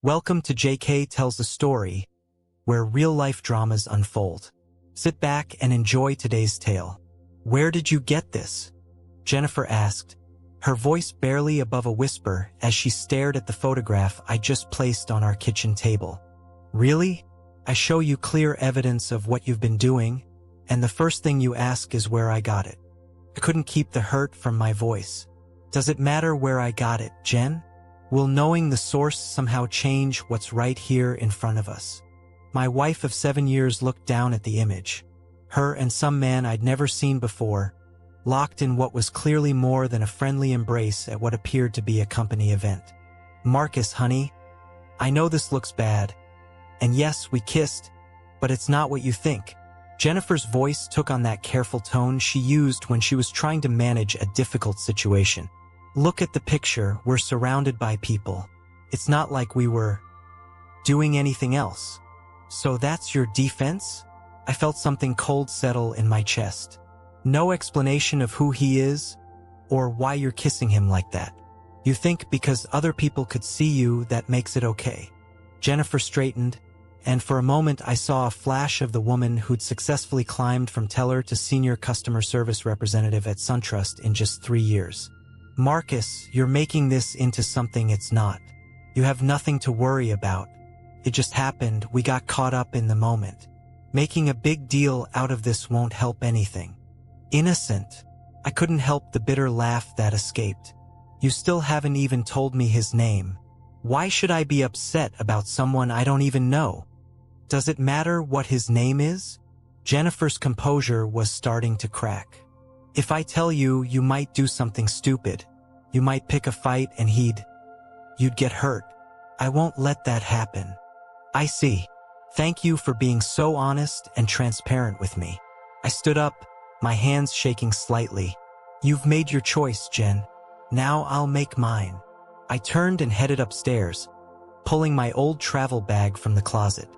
Welcome to JK Tells a Story, where real-life dramas unfold. Sit back and enjoy today's tale. Where did you get this? Jennifer asked, her voice barely above a whisper as she stared at the photograph I just placed on our kitchen table. Really? I show you clear evidence of what you've been doing, and the first thing you ask is where I got it. I couldn't keep the hurt from my voice. Does it matter where I got it, Jen? Will knowing the source somehow change what's right here in front of us? My wife of 7 years looked down at the image. Her and some man I'd never seen before, locked in what was clearly more than a friendly embrace at what appeared to be a company event. Marcus, honey, I know this looks bad. And yes, we kissed, but it's not what you think. Jennifer's voice took on that careful tone she used when she was trying to manage a difficult situation. Look at the picture, we're surrounded by people. It's not like we were doing anything else. So that's your defense? I felt something cold settle in my chest. No explanation of who he is or why you're kissing him like that. You think because other people could see you that makes it okay. Jennifer straightened, and for a moment I saw a flash of the woman who'd successfully climbed from teller to senior customer service representative at SunTrust in just 3 years. Marcus, you're making this into something it's not. You have nothing to worry about. It just happened, we got caught up in the moment. Making a big deal out of this won't help anything. Innocent. I couldn't help the bitter laugh that escaped. You still haven't even told me his name. Why should I be upset about someone I don't even know? Does it matter what his name is? Jennifer's composure was starting to crack. If I tell you, you might do something stupid. You might pick a fight and you'd get hurt. I won't let that happen. I see. Thank you for being so honest and transparent with me. I stood up, my hands shaking slightly. You've made your choice, Jen. Now I'll make mine. I turned and headed upstairs, pulling my old travel bag from the closet.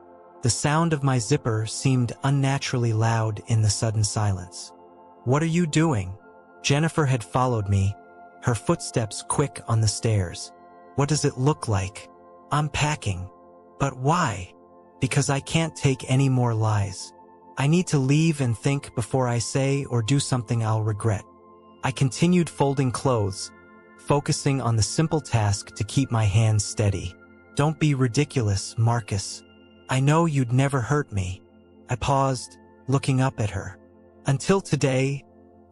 The sound of my zipper seemed unnaturally loud in the sudden silence. What are you doing? Jennifer had followed me, her footsteps quick on the stairs. What does it look like? I'm packing. But why? Because I can't take any more lies. I need to leave and think before I say or do something I'll regret. I continued folding clothes, focusing on the simple task to keep my hands steady. Don't be ridiculous, Marcus. I know you'd never hurt me. I paused, looking up at her. Until today,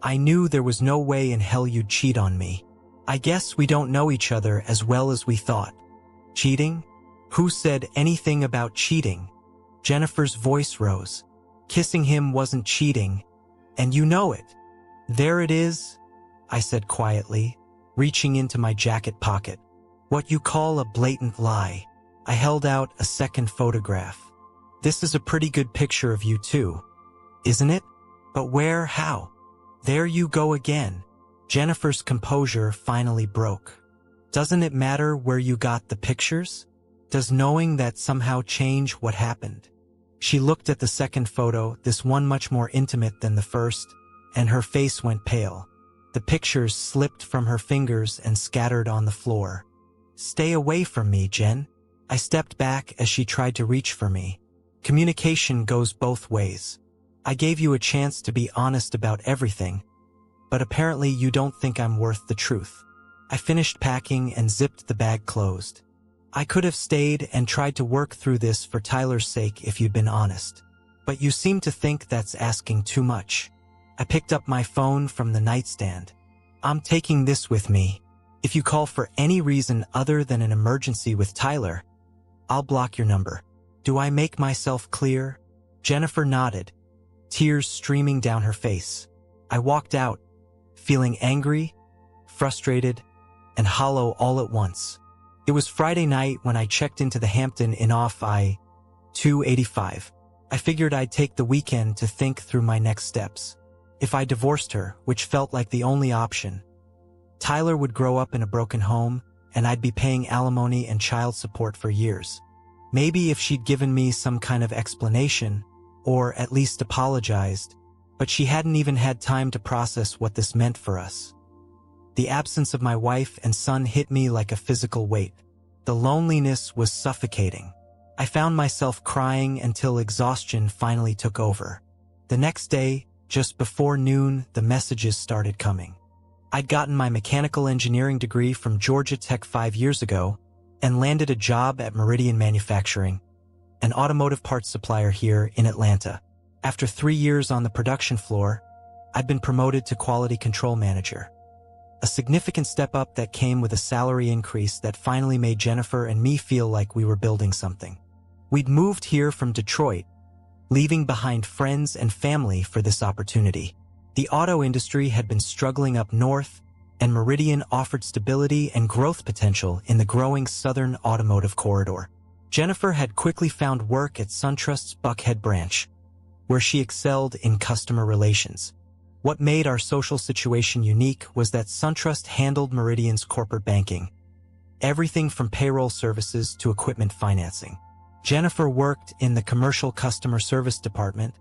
I knew there was no way in hell you'd cheat on me. I guess we don't know each other as well as we thought. Cheating? Who said anything about cheating? Jennifer's voice rose. Kissing him wasn't cheating, and you know it. There it is, I said quietly, reaching into my jacket pocket. What you call a blatant lie. I held out a second photograph. This is a pretty good picture of you too, isn't it? But where, how? There you go again. Jennifer's composure finally broke. Doesn't it matter where you got the pictures? Does knowing that somehow change what happened? She looked at the second photo, this one much more intimate than the first, and her face went pale. The pictures slipped from her fingers and scattered on the floor. Stay away from me, Jen. I stepped back as she tried to reach for me. Communication goes both ways. I gave you a chance to be honest about everything, but apparently you don't think I'm worth the truth. I finished packing and zipped the bag closed. I could have stayed and tried to work through this for Tyler's sake if you'd been honest. But you seem to think that's asking too much. I picked up my phone from the nightstand. I'm taking this with me. If you call for any reason other than an emergency with Tyler, I'll block your number. Do I make myself clear? Jennifer nodded, tears streaming down her face. I walked out, feeling angry, frustrated, and hollow all at once. It was Friday night when I checked into the Hampton Inn off I-285. I figured I'd take the weekend to think through my next steps. If I divorced her, which felt like the only option, Tyler would grow up in a broken home, and I'd be paying alimony and child support for years. Maybe if she'd given me some kind of explanation, or at least apologized, but she hadn't even had time to process what this meant for us. The absence of my wife and son hit me like a physical weight. The loneliness was suffocating. I found myself crying until exhaustion finally took over. The next day, just before noon, the messages started coming. I'd gotten my mechanical engineering degree from Georgia Tech 5 years ago and landed a job at Meridian Manufacturing, an automotive parts supplier here in Atlanta. After 3 years on the production floor, I'd been promoted to quality control manager. A significant step up that came with a salary increase that finally made Jennifer and me feel like we were building something. We'd moved here from Detroit, leaving behind friends and family for this opportunity. The auto industry had been struggling up north, and Meridian offered stability and growth potential in the growing southern automotive corridor. Jennifer had quickly found work at SunTrust's Buckhead branch, where she excelled in customer relations. What made our social situation unique was that SunTrust handled Meridian's corporate banking, everything from payroll services to equipment financing. Jennifer worked in the commercial customer service department,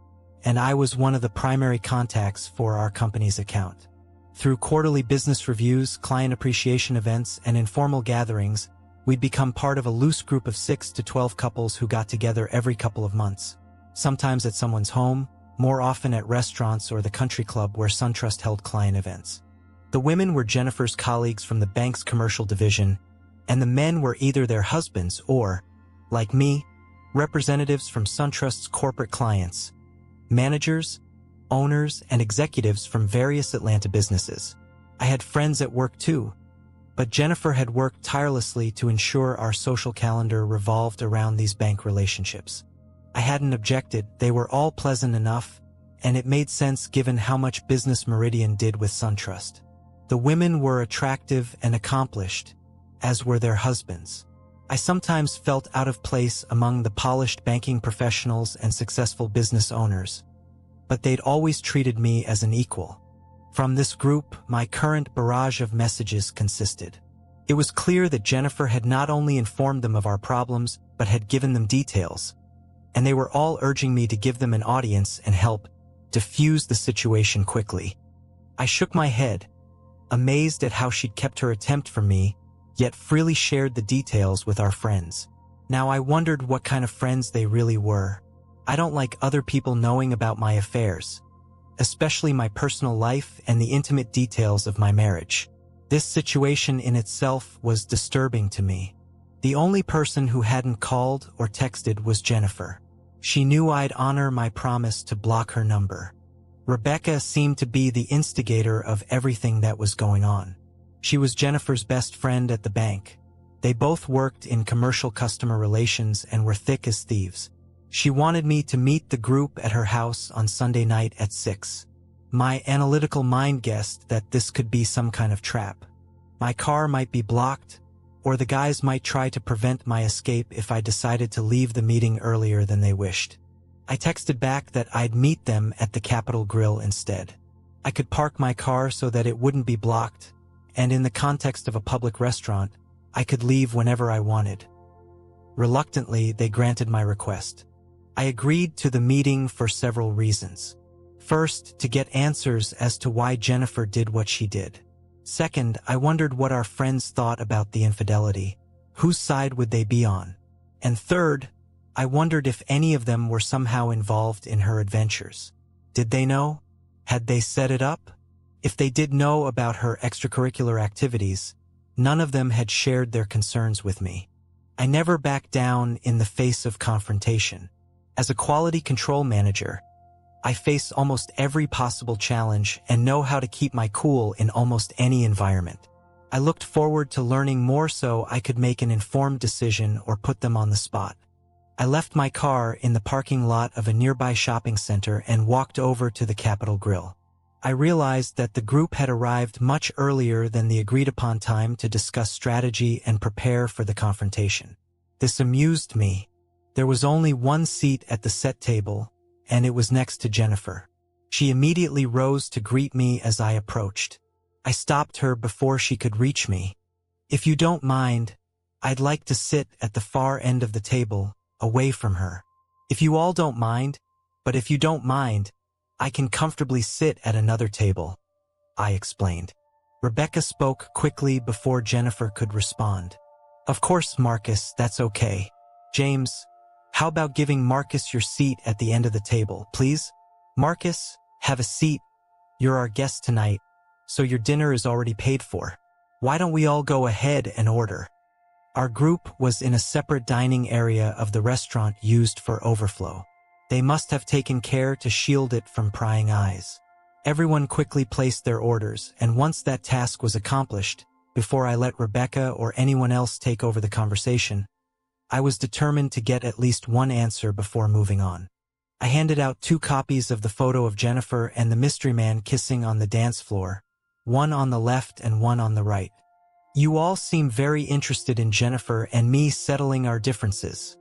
and I was one of the primary contacts for our company's account. Through quarterly business reviews, client appreciation events, and informal gatherings, we'd become part of a loose group of 6 to 12 couples who got together every couple of months, sometimes at someone's home, more often at restaurants or the country club where SunTrust held client events. The women were Jennifer's colleagues from the bank's commercial division, and the men were either their husbands or, like me, representatives from SunTrust's corporate clients, managers, owners, and executives from various Atlanta businesses. I had friends at work too, but Jennifer had worked tirelessly to ensure our social calendar revolved around these bank relationships. I hadn't objected, they were all pleasant enough, and it made sense given how much business Meridian did with SunTrust. The women were attractive and accomplished, as were their husbands. I sometimes felt out of place among the polished banking professionals and successful business owners, but they'd always treated me as an equal. From this group, my current barrage of messages consisted. It was clear that Jennifer had not only informed them of our problems, but had given them details, and they were all urging me to give them an audience and help diffuse the situation quickly. I shook my head, amazed at how she'd kept her attempt from me, yet freely shared the details with our friends. Now I wondered what kind of friends they really were. I don't like other people knowing about my affairs, especially my personal life and the intimate details of my marriage. This situation in itself was disturbing to me. The only person who hadn't called or texted was Jennifer. She knew I'd honor my promise to block her number. Rebecca seemed to be the instigator of everything that was going on. She was Jennifer's best friend at the bank. They both worked in commercial customer relations and were thick as thieves. She wanted me to meet the group at her house on Sunday night at 6. My analytical mind guessed that this could be some kind of trap. My car might be blocked, or the guys might try to prevent my escape if I decided to leave the meeting earlier than they wished. I texted back that I'd meet them at the Capitol Grill instead. I could park my car so that it wouldn't be blocked, and in the context of a public restaurant, I could leave whenever I wanted. Reluctantly, they granted my request. I agreed to the meeting for several reasons. First, to get answers as to why Jennifer did what she did. Second, I wondered what our friends thought about the infidelity. Whose side would they be on? And third, I wondered if any of them were somehow involved in her adventures. Did they know? Had they set it up? If they did know about her extracurricular activities, none of them had shared their concerns with me. I never backed down in the face of confrontation. As a quality control manager, I face almost every possible challenge and know how to keep my cool in almost any environment. I looked forward to learning more so I could make an informed decision or put them on the spot. I left my car in the parking lot of a nearby shopping center and walked over to the Capitol Grill. I realized that the group had arrived much earlier than the agreed-upon time to discuss strategy and prepare for the confrontation. This amused me. There was only one seat at the set table, and it was next to Jennifer. She immediately rose to greet me as I approached. I stopped her before she could reach me. "If you don't mind, I'd like to sit at the far end of the table, away from her." "If you all don't mind, but if you don't mind, I can comfortably sit at another table," I explained. Rebecca spoke quickly before Jennifer could respond. Of course, Marcus, that's okay. James, how about giving Marcus your seat at the end of the table, please? Marcus, have a seat. You're our guest tonight, so your dinner is already paid for. Why don't we all go ahead and order? Our group was in a separate dining area of the restaurant used for overflow. They must have taken care to shield it from prying eyes. Everyone quickly placed their orders, and once that task was accomplished, before I let Rebecca or anyone else take over the conversation, I was determined to get at least one answer before moving on. I handed out 2 copies of the photo of Jennifer and the mystery man kissing on the dance floor, one on the left and one on the right. You all seem very interested in Jennifer and me settling our differences,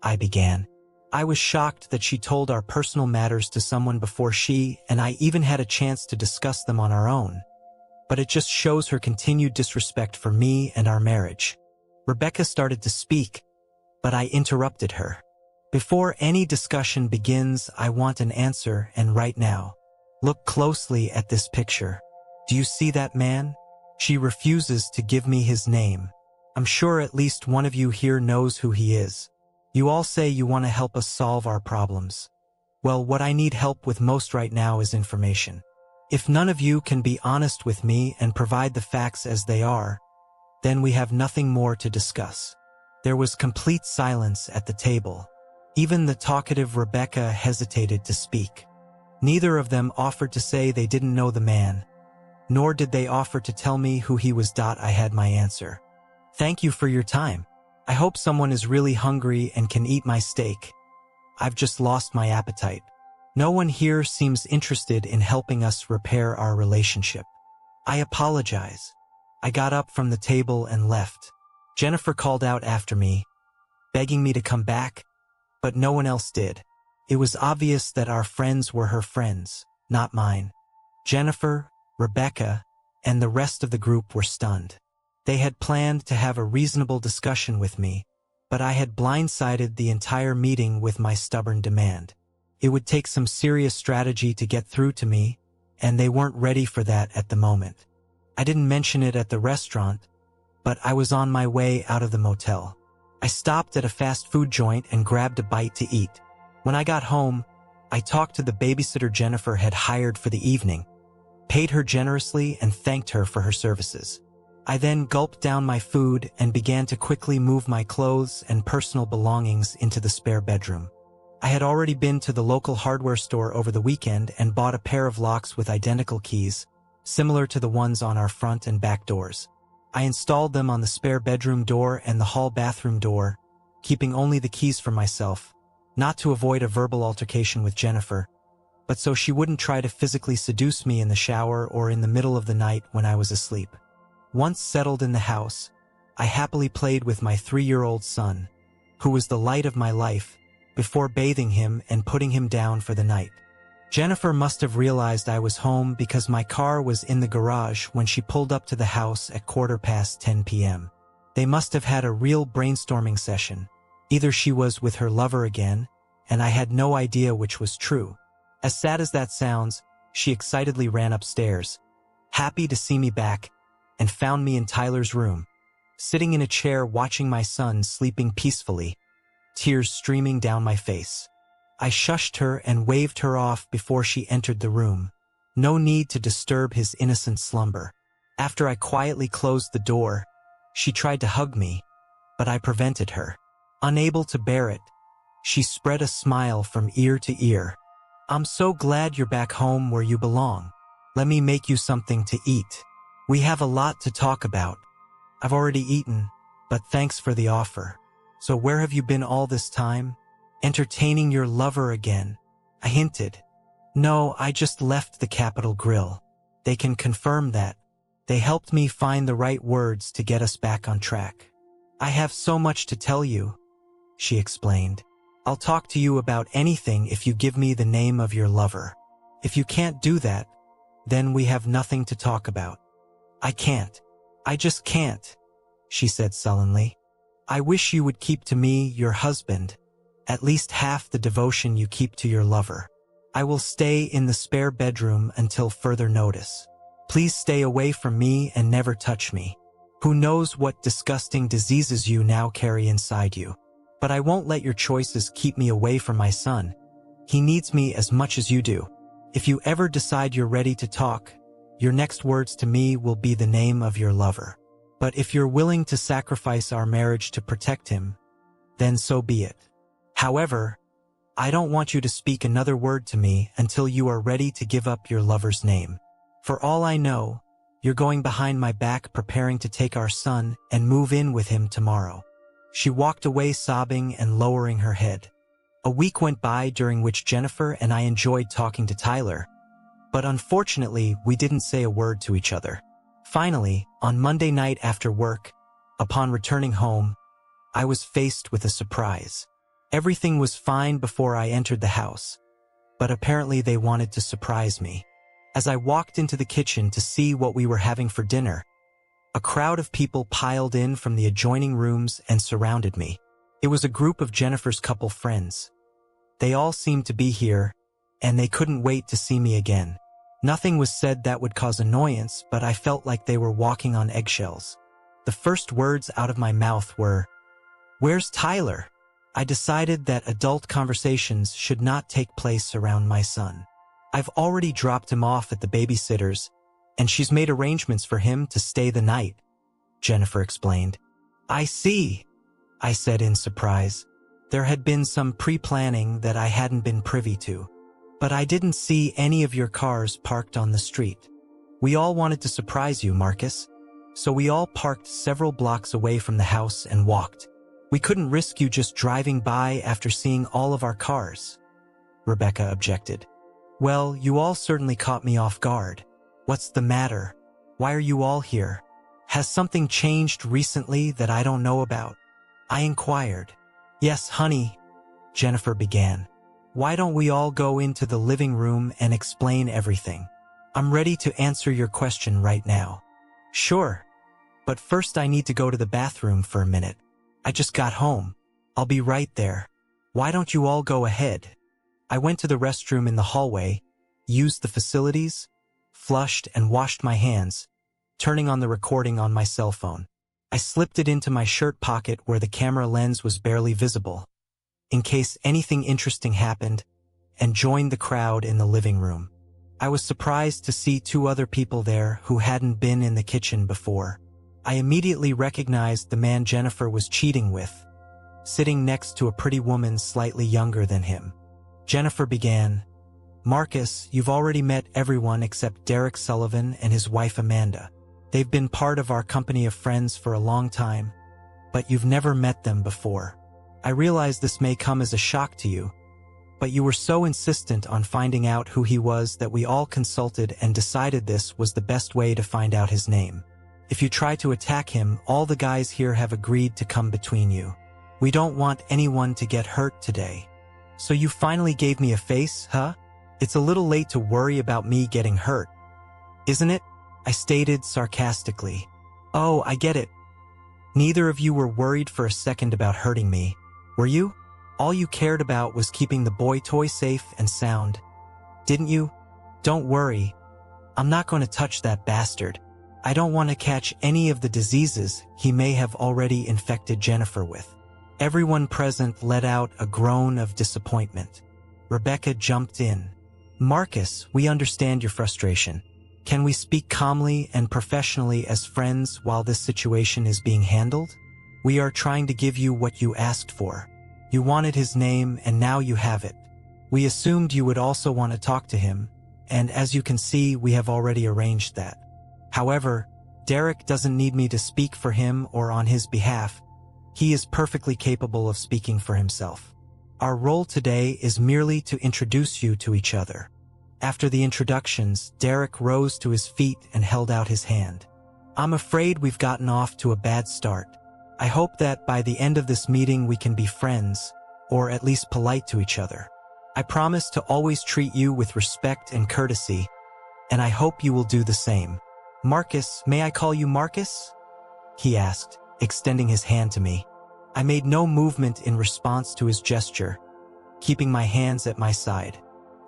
I began. I was shocked that she told our personal matters to someone before she and I even had a chance to discuss them on our own. But it just shows her continued disrespect for me and our marriage. Rebecca started to speak, but I interrupted her. Before any discussion begins, I want an answer, and right now. Look closely at this picture. Do you see that man? She refuses to give me his name. I'm sure at least one of you here knows who he is. You all say you want to help us solve our problems. Well, what I need help with most right now is information. If none of you can be honest with me and provide the facts as they are, then we have nothing more to discuss. There was complete silence at the table. Even the talkative Rebecca hesitated to speak. Neither of them offered to say they didn't know the man, nor did they offer to tell me who he was. I had my answer. Thank you for your time. I hope someone is really hungry and can eat my steak. I've just lost my appetite. No one here seems interested in helping us repair our relationship. I apologize. I got up from the table and left. Jennifer called out after me, begging me to come back, but no one else did. It was obvious that our friends were her friends, not mine. Jennifer, Rebecca, and the rest of the group were stunned. They had planned to have a reasonable discussion with me, but I had blindsided the entire meeting with my stubborn demand. It would take some serious strategy to get through to me, and they weren't ready for that at the moment. I didn't mention it at the restaurant, but I was on my way out of the motel. I stopped at a fast food joint and grabbed a bite to eat. When I got home, I talked to the babysitter Jennifer had hired for the evening, paid her generously, and thanked her for her services. I then gulped down my food and began to quickly move my clothes and personal belongings into the spare bedroom. I had already been to the local hardware store over the weekend and bought a pair of locks with identical keys, similar to the ones on our front and back doors. I installed them on the spare bedroom door and the hall bathroom door, keeping only the keys for myself, not to avoid a verbal altercation with Jennifer, but so she wouldn't try to physically seduce me in the shower or in the middle of the night when I was asleep. Once settled in the house, I happily played with my 3-year-old son, who was the light of my life, before bathing him and putting him down for the night. Jennifer must have realized I was home because my car was in the garage when she pulled up to the house at 10:15 p.m. They must have had a real brainstorming session. Either she was with her lover again, and I had no idea which was true. As sad as that sounds, she excitedly ran upstairs, happy to see me back, and found me in Tyler's room, sitting in a chair watching my son sleeping peacefully, tears streaming down my face. I shushed her and waved her off before she entered the room. No need to disturb his innocent slumber. After I quietly closed the door, she tried to hug me, but I prevented her. Unable to bear it, she spread a smile from ear to ear. I'm so glad you're back home where you belong. Let me make you something to eat. We have a lot to talk about. I've already eaten, but thanks for the offer. So where have you been all this time? Entertaining your lover again, I hinted. No, I just left the Capitol Grill. They can confirm that. They helped me find the right words to get us back on track. I have so much to tell you, she explained. I'll talk to you about anything if you give me the name of your lover. If you can't do that, then we have nothing to talk about. I can't. I just can't, she said sullenly. I wish you would keep to me, your husband, at least half the devotion you keep to your lover. I will stay in the spare bedroom until further notice. Please stay away from me and never touch me. Who knows what disgusting diseases you now carry inside you? But I won't let your choices keep me away from my son. He needs me as much as you do. If you ever decide you're ready to talk, your next words to me will be the name of your lover. But if you're willing to sacrifice our marriage to protect him, then so be it. However, I don't want you to speak another word to me until you are ready to give up your lover's name. For all I know, you're going behind my back preparing to take our son and move in with him tomorrow. She walked away sobbing and lowering her head. A week went by during which Jennifer and I enjoyed talking to Tyler, but unfortunately we didn't say a word to each other. Finally, on Monday night after work, upon returning home, I was faced with a surprise. Everything was fine before I entered the house, but apparently they wanted to surprise me. As I walked into the kitchen to see what we were having for dinner, a crowd of people piled in from the adjoining rooms and surrounded me. It was a group of Jennifer's couple friends. They all seemed to be here, and they couldn't wait to see me again. Nothing was said that would cause annoyance, but I felt like they were walking on eggshells. The first words out of my mouth were, "Where's Tyler?" I decided that adult conversations should not take place around my son. I've already dropped him off at the babysitter's, and she's made arrangements for him to stay the night, Jennifer explained. I see, I said in surprise. There had been some pre-planning that I hadn't been privy to. But I didn't see any of your cars parked on the street. We all wanted to surprise you, Marcus. So we all parked several blocks away from the house and walked. We couldn't risk you just driving by after seeing all of our cars, Rebecca objected. Well, you all certainly caught me off guard. What's the matter? Why are you all here? Has something changed recently that I don't know about? I inquired. Yes, honey, Jennifer began. Why don't we all go into the living room and explain everything? I'm ready to answer your question right now. Sure, but first I need to go to the bathroom for a minute. I just got home. I'll be right there. Why don't you all go ahead? I went to the restroom in the hallway, used the facilities, flushed and washed my hands, turning on the recording on my cell phone. I slipped it into my shirt pocket where the camera lens was barely visible, in case anything interesting happened, and joined the crowd in the living room. I was surprised to see two other people there who hadn't been in the kitchen before. I immediately recognized the man Jennifer was cheating with, sitting next to a pretty woman slightly younger than him. Jennifer began, Marcus, you've already met everyone except Derek Sullivan and his wife Amanda. They've been part of our company of friends for a long time, but you've never met them before. I realize this may come as a shock to you, but you were so insistent on finding out who he was that we all consulted and decided this was the best way to find out his name. If you try to attack him, all the guys here have agreed to come between you. We don't want anyone to get hurt today. So you finally gave me a face, huh? It's a little late to worry about me getting hurt, isn't it? I stated sarcastically. Oh, I get it. Neither of you were worried for a second about hurting me, were you? All you cared about was keeping the boy toy safe and sound, didn't you? Don't worry. I'm not going to touch that bastard. I don't want to catch any of the diseases he may have already infected Jennifer with. Everyone present let out a groan of disappointment. Rebecca jumped in. Marcus, we understand your frustration. Can we speak calmly and professionally as friends while this situation is being handled? We are trying to give you what you asked for. You wanted his name and now you have it. We assumed you would also want to talk to him, and as you can see, we have already arranged that. However, Derek doesn't need me to speak for him or on his behalf. He is perfectly capable of speaking for himself. Our role today is merely to introduce you to each other. After the introductions, Derek rose to his feet and held out his hand. I'm afraid we've gotten off to a bad start. I hope that by the end of this meeting we can be friends, or at least polite to each other. I promise to always treat you with respect and courtesy, and I hope you will do the same. Marcus, may I call you Marcus? He asked, extending his hand to me. I made no movement in response to his gesture, keeping my hands at my side.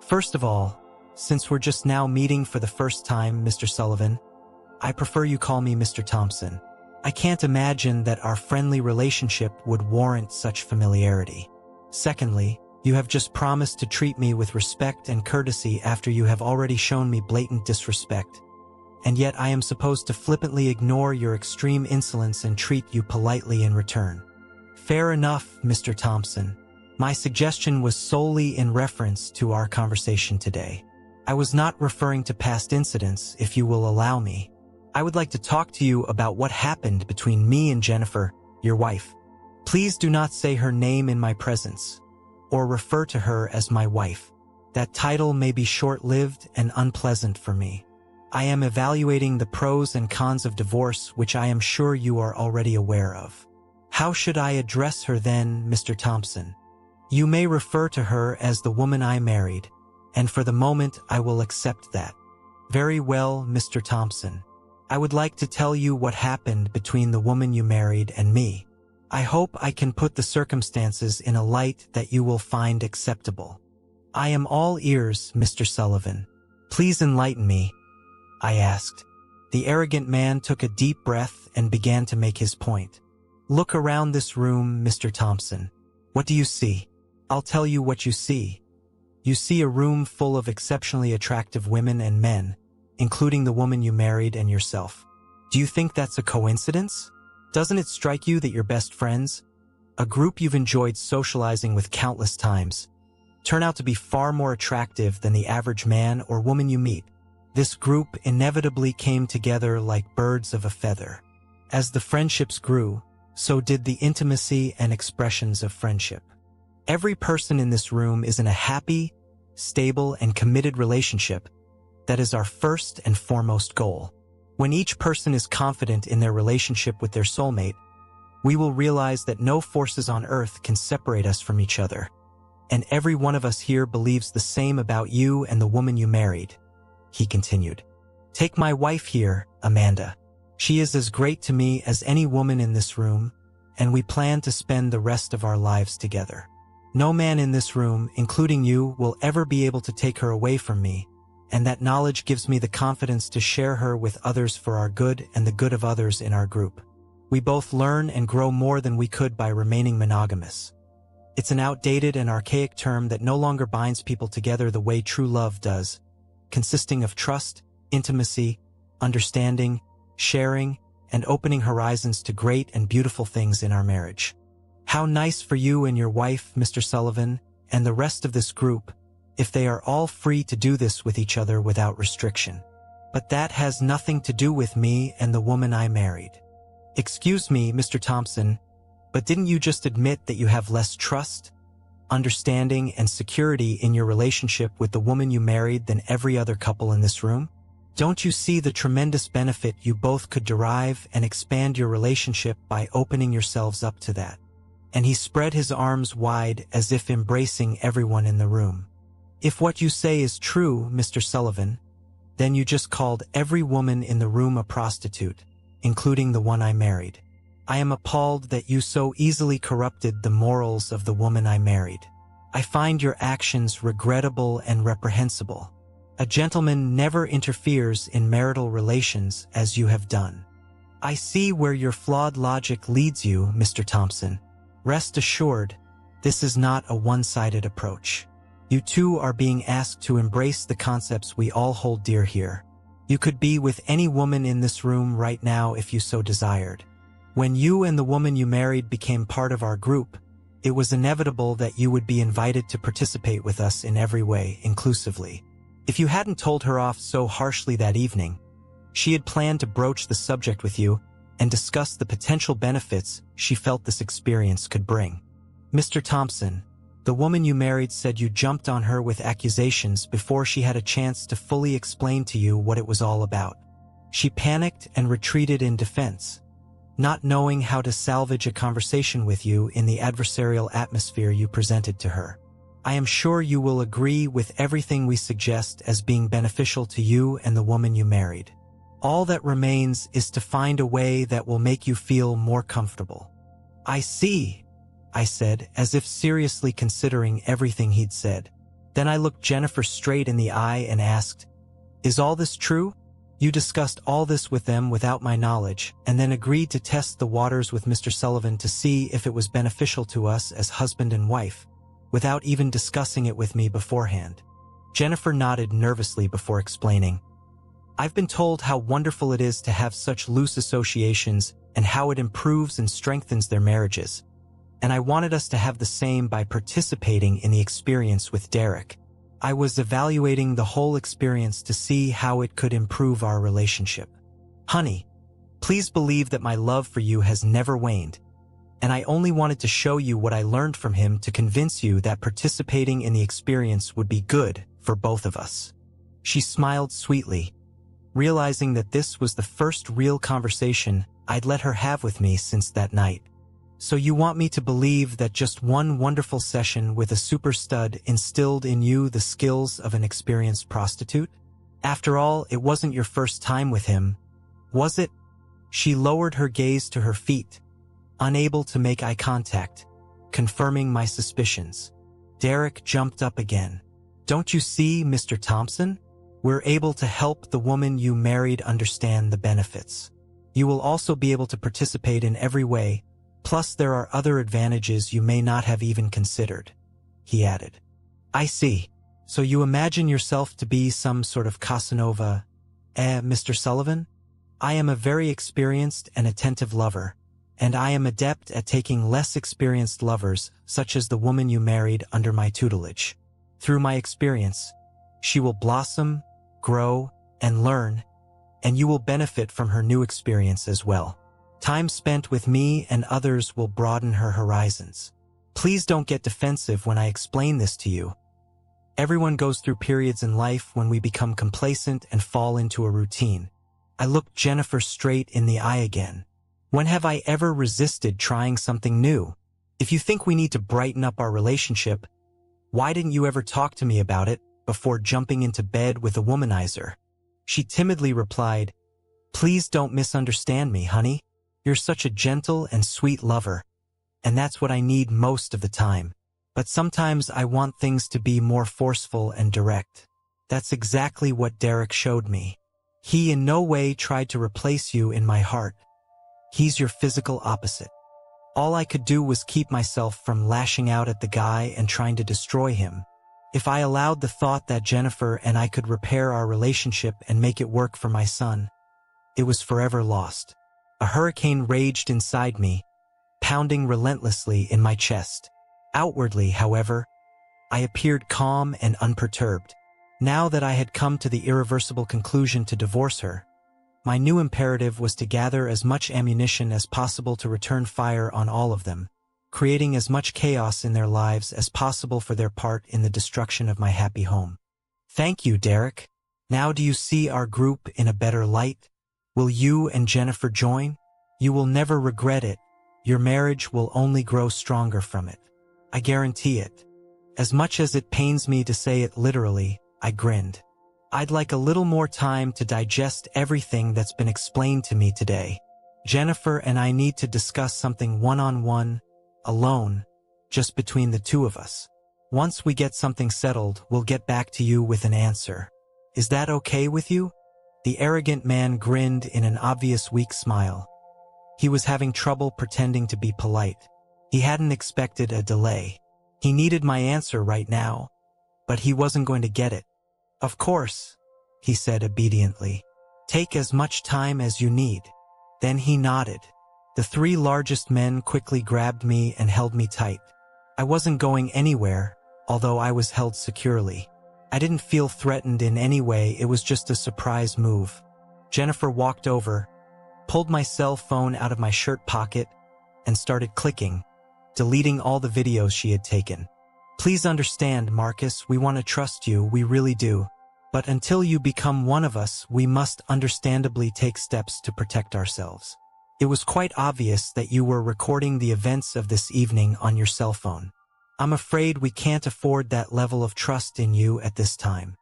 First of all, since we're just now meeting for the first time, Mr. Sullivan, I prefer you call me Mr. Thompson. I can't imagine that our friendly relationship would warrant such familiarity. Secondly, you have just promised to treat me with respect and courtesy after you have already shown me blatant disrespect. And yet I am supposed to flippantly ignore your extreme insolence and treat you politely in return. Fair enough, Mr. Thompson. My suggestion was solely in reference to our conversation today. I was not referring to past incidents, if you will allow me. I would like to talk to you about what happened between me and Jennifer, your wife. Please do not say her name in my presence, or refer to her as my wife. That title may be short-lived and unpleasant for me. I am evaluating the pros and cons of divorce, which I am sure you are already aware of. How should I address her then, Mr. Thompson? You may refer to her as the woman I married, and for the moment I will accept that. Very well, Mr. Thompson. I would like to tell you what happened between the woman you married and me. I hope I can put the circumstances in a light that you will find acceptable. I am all ears, Mr. Sullivan. Please enlighten me, I asked. The arrogant man took a deep breath and began to make his point. Look around this room, Mr. Thompson. What do you see? I'll tell you what you see. You see a room full of exceptionally attractive women and men, including the woman you married and yourself. Do you think that's a coincidence? Doesn't it strike you that your best friends, a group you've enjoyed socializing with countless times, turn out to be far more attractive than the average man or woman you meet? This group inevitably came together like birds of a feather. As the friendships grew, so did the intimacy and expressions of friendship. Every person in this room is in a happy, stable, and committed relationship. That is our first and foremost goal. When each person is confident in their relationship with their soulmate, we will realize that no forces on earth can separate us from each other. And every one of us here believes the same about you and the woman you married, he continued. Take my wife here, Amanda. She is as great to me as any woman in this room, and we plan to spend the rest of our lives together. No man in this room, including you, will ever be able to take her away from me, and that knowledge gives me the confidence to share her with others for our good and the good of others in our group. We both learn and grow more than we could by remaining monogamous. It's an outdated and archaic term that no longer binds people together the way true love does, consisting of trust, intimacy, understanding, sharing, and opening horizons to great and beautiful things in our marriage. How nice for you and your wife, Mr. Sullivan, and the rest of this group, if they are all free to do this with each other without restriction. But that has nothing to do with me and the woman I married. Excuse me, Mr. Thompson, but didn't you just admit that you have less trust, understanding, and security in your relationship with the woman you married than every other couple in this room? Don't you see the tremendous benefit you both could derive and expand your relationship by opening yourselves up to that? And he spread his arms wide as if embracing everyone in the room. If what you say is true, Mr. Sullivan, then you just called every woman in the room a prostitute, including the one I married. I am appalled that you so easily corrupted the morals of the woman I married. I find your actions regrettable and reprehensible. A gentleman never interferes in marital relations as you have done. I see where your flawed logic leads you, Mr. Thompson. Rest assured, this is not a one-sided approach. You two are being asked to embrace the concepts we all hold dear here. You could be with any woman in this room right now if you so desired. When you and the woman you married became part of our group, it was inevitable that you would be invited to participate with us in every way, inclusively. If you hadn't told her off so harshly that evening, she had planned to broach the subject with you and discuss the potential benefits she felt this experience could bring. Mr. Thompson, the woman you married said you jumped on her with accusations before she had a chance to fully explain to you what it was all about. She panicked and retreated in defense, not knowing how to salvage a conversation with you in the adversarial atmosphere you presented to her. I am sure you will agree with everything we suggest as being beneficial to you and the woman you married. All that remains is to find a way that will make you feel more comfortable. I see, I said, as if seriously considering everything he'd said. Then I looked Jennifer straight in the eye and asked, Is all this true? You discussed all this with them without my knowledge, and then agreed to test the waters with Mr. Sullivan to see if it was beneficial to us as husband and wife, without even discussing it with me beforehand. Jennifer nodded nervously before explaining. I've been told how wonderful it is to have such loose associations and how it improves and strengthens their marriages. And I wanted us to have the same by participating in the experience with Derek. I was evaluating the whole experience to see how it could improve our relationship. Honey, please believe that my love for you has never waned, and I only wanted to show you what I learned from him to convince you that participating in the experience would be good for both of us. She smiled sweetly, realizing that this was the first real conversation I'd let her have with me since that night. So you want me to believe that just one wonderful session with a super stud instilled in you the skills of an experienced prostitute? After all, it wasn't your first time with him, was it? She lowered her gaze to her feet, unable to make eye contact, confirming my suspicions. Derek jumped up again. Don't you see, Mr. Thompson? We're able to help the woman you married understand the benefits. You will also be able to participate in every way. Plus, there are other advantages you may not have even considered, he added. I see. So you imagine yourself to be some sort of Casanova, Mr. Sullivan? I am a very experienced and attentive lover, and I am adept at taking less experienced lovers, such as the woman you married, under my tutelage. Through my experience, she will blossom, grow, and learn, and you will benefit from her new experience as well. Time spent with me and others will broaden her horizons. Please don't get defensive when I explain this to you. Everyone goes through periods in life when we become complacent and fall into a routine. I looked Jennifer straight in the eye again. When have I ever resisted trying something new? If you think we need to brighten up our relationship, why didn't you ever talk to me about it before jumping into bed with a womanizer? She timidly replied, Please don't misunderstand me, honey. You're such a gentle and sweet lover, and that's what I need most of the time. But sometimes I want things to be more forceful and direct. That's exactly what Derek showed me. He in no way tried to replace you in my heart. He's your physical opposite. All I could do was keep myself from lashing out at the guy and trying to destroy him. If I allowed the thought that Jennifer and I could repair our relationship and make it work for my son, it was forever lost. A hurricane raged inside me, pounding relentlessly in my chest. Outwardly, however, I appeared calm and unperturbed. Now that I had come to the irreversible conclusion to divorce her, my new imperative was to gather as much ammunition as possible to return fire on all of them, creating as much chaos in their lives as possible for their part in the destruction of my happy home. Thank you, Derek. Now do you see our group in a better light? Will you and Jennifer join? You will never regret it. Your marriage will only grow stronger from it. I guarantee it. As much as it pains me to say it literally, I grinned. I'd like a little more time to digest everything that's been explained to me today. Jennifer and I need to discuss something one-on-one, alone, just between the two of us. Once we get something settled, we'll get back to you with an answer. Is that okay with you? The arrogant man grinned in an obvious weak smile. He was having trouble pretending to be polite. He hadn't expected a delay. He needed my answer right now, but he wasn't going to get it. Of course, he said obediently. Take as much time as you need. Then he nodded. The three largest men quickly grabbed me and held me tight. I wasn't going anywhere, although I was held securely. I didn't feel threatened in any way, it was just a surprise move. Jennifer walked over, pulled my cell phone out of my shirt pocket, and started clicking, deleting all the videos she had taken. Please understand, Marcus, we want to trust you, we really do. But until you become one of us, we must understandably take steps to protect ourselves. It was quite obvious that you were recording the events of this evening on your cell phone. I'm afraid we can't afford that level of trust in you at this time.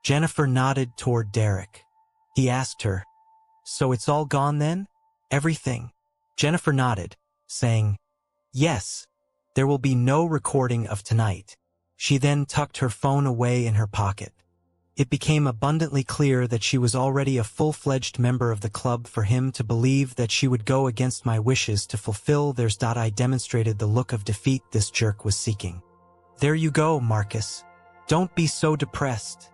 Jennifer nodded toward Derek. He asked her, So it's all gone then? Everything? Jennifer nodded, saying, Yes, there will be no recording of tonight. She then tucked her phone away in her pocket. It became abundantly clear that she was already a full-fledged member of the club for him to believe that she would go against my wishes to fulfill theirs. I demonstrated the look of defeat this jerk was seeking. There you go, Marcus. Don't be so depressed,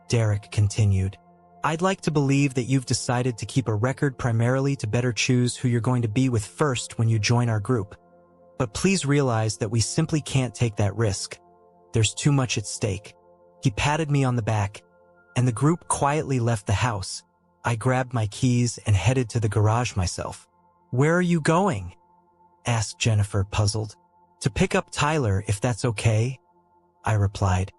Derek continued. I'd like to believe that you've decided to keep a record primarily to better choose who you're going to be with first when you join our group. But please realize that we simply can't take that risk. There's too much at stake. He patted me on the back, and the group quietly left the house. I grabbed my keys and headed to the garage myself. Where are you going? Asked Jennifer, puzzled. To pick up Tyler, if that's okay, I replied.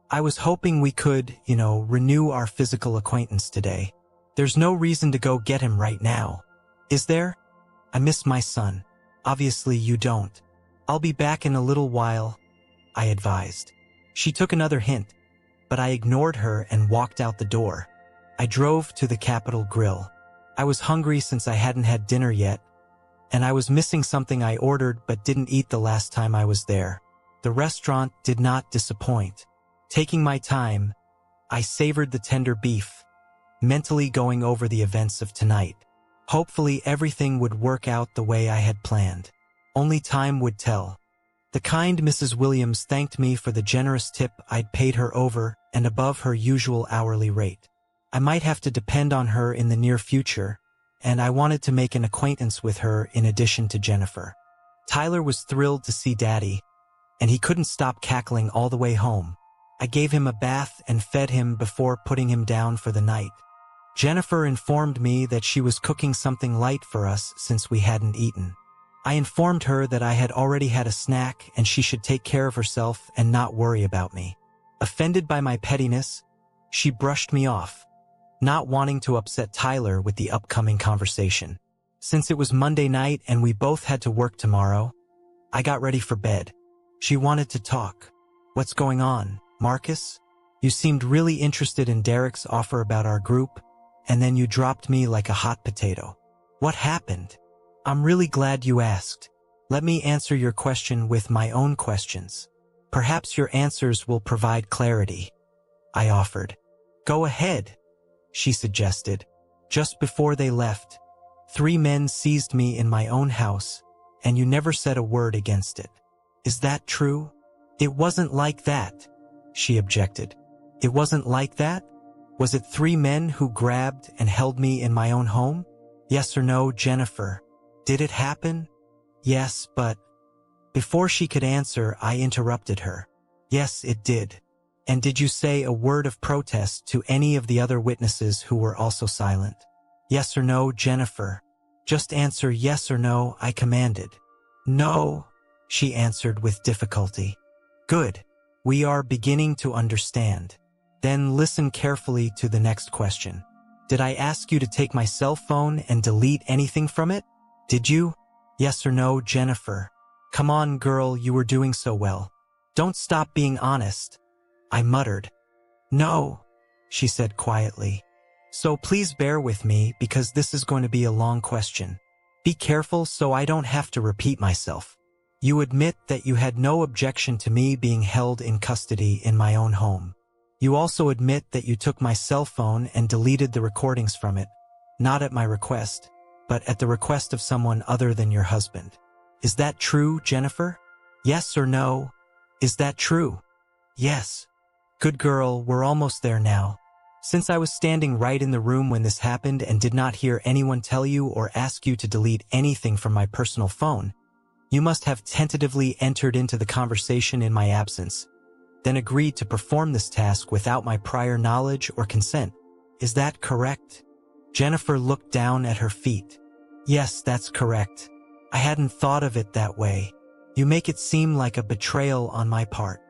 I was hoping we could, renew our physical acquaintance today. There's no reason to go get him right now. Is there? I miss my son. Obviously you don't. I'll be back in a little while, I advised. She took another hint, but I ignored her and walked out the door. I drove to the Capitol Grill. I was hungry since I hadn't had dinner yet, and I was missing something I ordered but didn't eat the last time I was there. The restaurant did not disappoint. Taking my time, I savored the tender beef, mentally going over the events of tonight. Hopefully everything would work out the way I had planned. Only time would tell. The kind Mrs. Williams thanked me for the generous tip I'd paid her over and above her usual hourly rate. I might have to depend on her in the near future, and I wanted to make an acquaintance with her in addition to Jennifer. Tyler was thrilled to see Daddy, and he couldn't stop cackling all the way home. I gave him a bath and fed him before putting him down for the night. Jennifer informed me that she was cooking something light for us since we hadn't eaten. I informed her that I had already had a snack and she should take care of herself and not worry about me. Offended by my pettiness, she brushed me off, not wanting to upset Tyler with the upcoming conversation. Since it was Monday night and we both had to work tomorrow, I got ready for bed. She wanted to talk. What's going on, Marcus? You seemed really interested in Derek's offer about our group, and then you dropped me like a hot potato. What happened? I'm really glad you asked. Let me answer your question with my own questions. Perhaps your answers will provide clarity, I offered. Go ahead, she suggested. Just before they left, 3 men seized me in my own house, and you never said a word against it. Is that true? It wasn't like that, she objected. It wasn't like that? Was it 3 men who grabbed and held me in my own home? Yes or no, Jennifer? Did it happen? Yes, but... Before she could answer, I interrupted her. Yes, it did. And did you say a word of protest to any of the other witnesses who were also silent? Yes or no, Jennifer? Just answer yes or no, I commanded. No, she answered with difficulty. Good. We are beginning to understand. Then listen carefully to the next question. Did I ask you to take my cell phone and delete anything from it? Did you? Yes or no, Jennifer? Come on, girl, you were doing so well. Don't stop being honest, I muttered. No, she said quietly. So please bear with me because this is going to be a long question. Be careful so I don't have to repeat myself. You admit that you had no objection to me being held in custody in my own home. You also admit that you took my cell phone and deleted the recordings from it, not at my request, but at the request of someone other than your husband. Is that true, Jennifer? Yes or no? Is that true? Yes. Good girl, we're almost there now. Since I was standing right in the room when this happened and did not hear anyone tell you or ask you to delete anything from my personal phone, you must have tentatively entered into the conversation in my absence, then agreed to perform this task without my prior knowledge or consent. Is that correct? Jennifer looked down at her feet. Yes, that's correct. I hadn't thought of it that way. You make it seem like a betrayal on my part.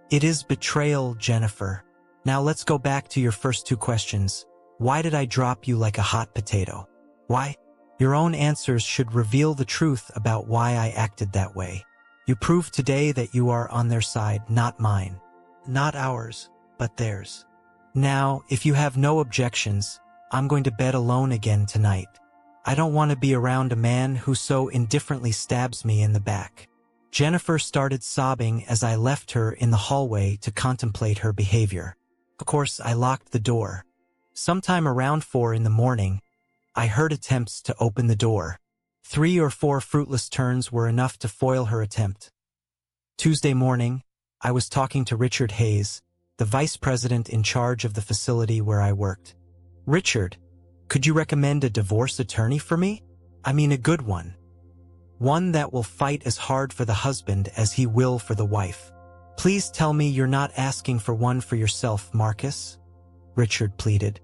It is betrayal, Jennifer. Now let's go back to your first 2 questions. Why did I drop you like a hot potato? Why? Your own answers should reveal the truth about why I acted that way. You proved today that you are on their side, not mine. Not ours, but theirs. Now, if you have no objections, I'm going to bed alone again tonight. I don't want to be around a man who so indifferently stabs me in the back. Jennifer started sobbing as I left her in the hallway to contemplate her behavior. Of course, I locked the door. Sometime around 4 in the morning, I heard attempts to open the door. 3 or 4 fruitless turns were enough to foil her attempt. Tuesday morning, I was talking to Richard Hayes, the vice president in charge of the facility where I worked. "Richard, could you recommend a divorce attorney for me? I mean a good one. One that will fight as hard for the husband as he will for the wife. Please tell me you're not asking for one for yourself, Marcus," Richard pleaded.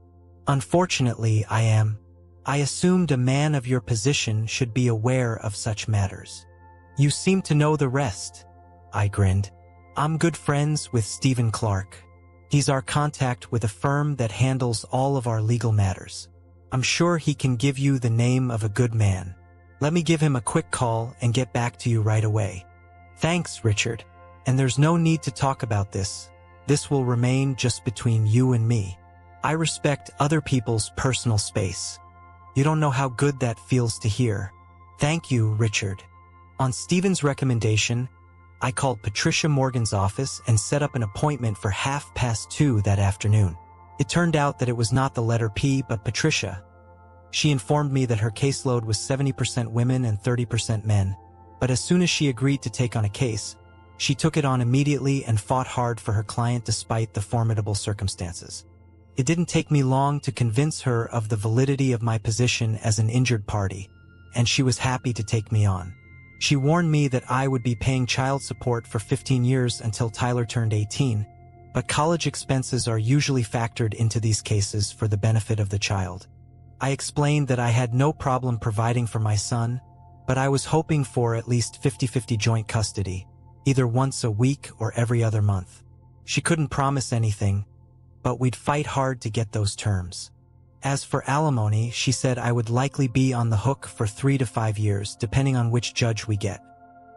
"Unfortunately, I am. I assumed a man of your position should be aware of such matters." "You seem to know the rest," I grinned. "I'm good friends with Stephen Clark. He's our contact with a firm that handles all of our legal matters. I'm sure he can give you the name of a good man. Let me give him a quick call and get back to you right away." "Thanks, Richard. And there's no need to talk about this. This will remain just between you and me. I respect other people's personal space. You don't know how good that feels to hear." "Thank you, Richard." On Stephen's recommendation, I called Patricia Morgan's office and set up an appointment for 2:30 that afternoon. It turned out that it was not the letter P but Patricia. She informed me that her caseload was 70% women and 30% men, but as soon as she agreed to take on a case, she took it on immediately and fought hard for her client despite the formidable circumstances. It didn't take me long to convince her of the validity of my position as an injured party, and she was happy to take me on. She warned me that I would be paying child support for 15 years until Tyler turned 18, but college expenses are usually factored into these cases for the benefit of the child. I explained that I had no problem providing for my son, but I was hoping for at least 50-50 joint custody, either once a week or every other month. She couldn't promise anything, but we'd fight hard to get those terms. As for alimony, she said I would likely be on the hook for 3 to 5 years, depending on which judge we get.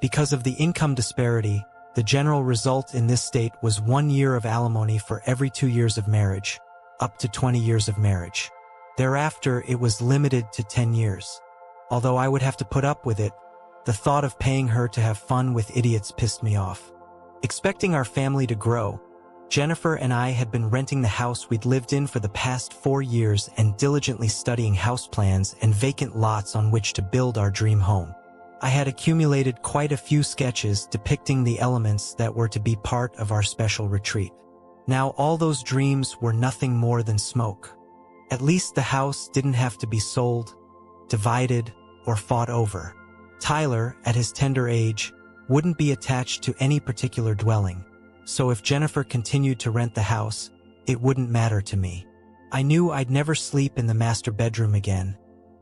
Because of the income disparity, the general result in this state was 1 year of alimony for every 2 years of marriage, up to 20 years of marriage. Thereafter, it was limited to 10 years. Although I would have to put up with it, the thought of paying her to have fun with idiots pissed me off. Expecting our family to grow, Jennifer and I had been renting the house we'd lived in for the past 4 years and diligently studying house plans and vacant lots on which to build our dream home. I had accumulated quite a few sketches depicting the elements that were to be part of our special retreat. Now all those dreams were nothing more than smoke. At least the house didn't have to be sold, divided, or fought over. Tyler, at his tender age, wouldn't be attached to any particular dwelling. So if Jennifer continued to rent the house, it wouldn't matter to me. I knew I'd never sleep in the master bedroom again,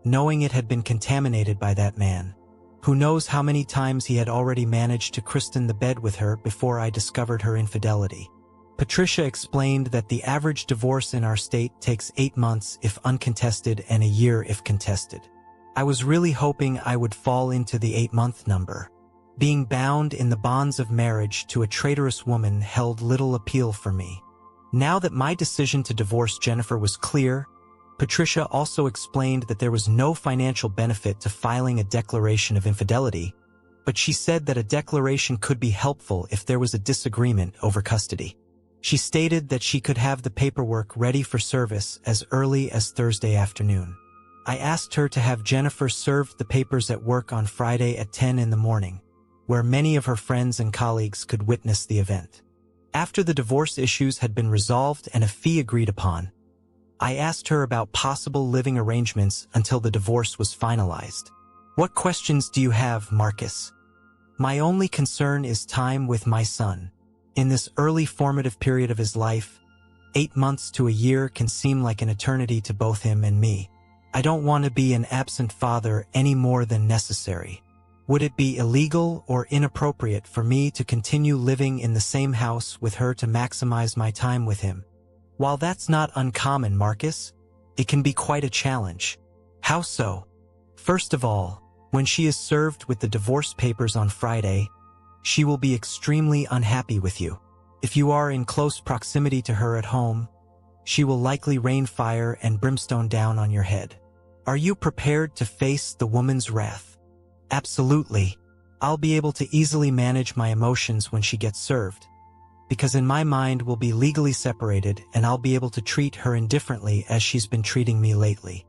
knowing it had been contaminated by that man. Who knows how many times he had already managed to christen the bed with her before I discovered her infidelity. Patricia explained that the average divorce in our state takes 8 months if uncontested and a year if contested. I was really hoping I would fall into the 8-month number. Being bound in the bonds of marriage to a traitorous woman held little appeal for me. Now that my decision to divorce Jennifer was clear, Patricia also explained that there was no financial benefit to filing a declaration of infidelity, but she said that a declaration could be helpful if there was a disagreement over custody. She stated that she could have the paperwork ready for service as early as Thursday afternoon. I asked her to have Jennifer serve the papers at work on Friday at 10 in the morning, where many of her friends and colleagues could witness the event. After the divorce issues had been resolved and a fee agreed upon, I asked her about possible living arrangements until the divorce was finalized. "What questions do you have, Marcus?" "My only concern is time with my son. In this early formative period of his life, 8 months to a year can seem like an eternity to both him and me. I don't want to be an absent father any more than necessary. Would it be illegal or inappropriate for me to continue living in the same house with her to maximize my time with him?" "While that's not uncommon, Marcus, it can be quite a challenge." "How so?" "First of all, when she is served with the divorce papers on Friday, she will be extremely unhappy with you. If you are in close proximity to her at home, she will likely rain fire and brimstone down on your head. Are you prepared to face the woman's wrath?" "Absolutely. I'll be able to easily manage my emotions when she gets served." because in my mind we'll be legally separated and I'll be able to treat her indifferently as she's been treating me lately.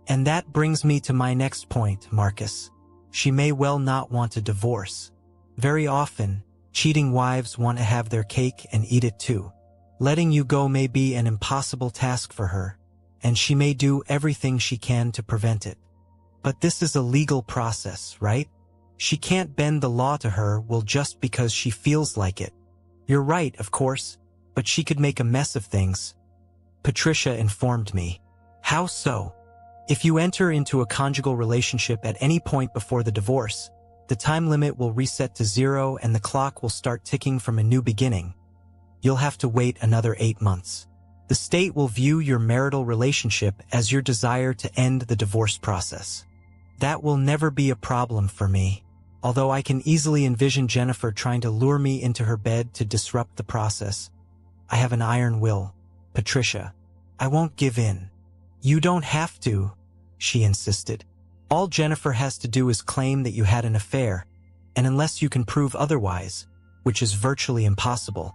And that brings me to my next point, Marcus. She may well not want a divorce. Very often, cheating wives want to have their cake and eat it too. Letting you go may be an impossible task for her, and she may do everything she can to prevent it. But this is a legal process, right? She can't bend the law to her will just because she feels like it. You're right, of course, but she could make a mess of things. Patricia informed me. How so? If you enter into a conjugal relationship at any point before the divorce, the time limit will reset to 0 and the clock will start ticking from a new beginning. You'll have to wait another 8 months. The state will view your marital relationship as your desire to end the divorce process. That will never be a problem for me, although I can easily envision Jennifer trying to lure me into her bed to disrupt the process. I have an iron will, Patricia. I won't give in. You don't have to, she insisted. All Jennifer has to do is claim that you had an affair, and unless you can prove otherwise, which is virtually impossible,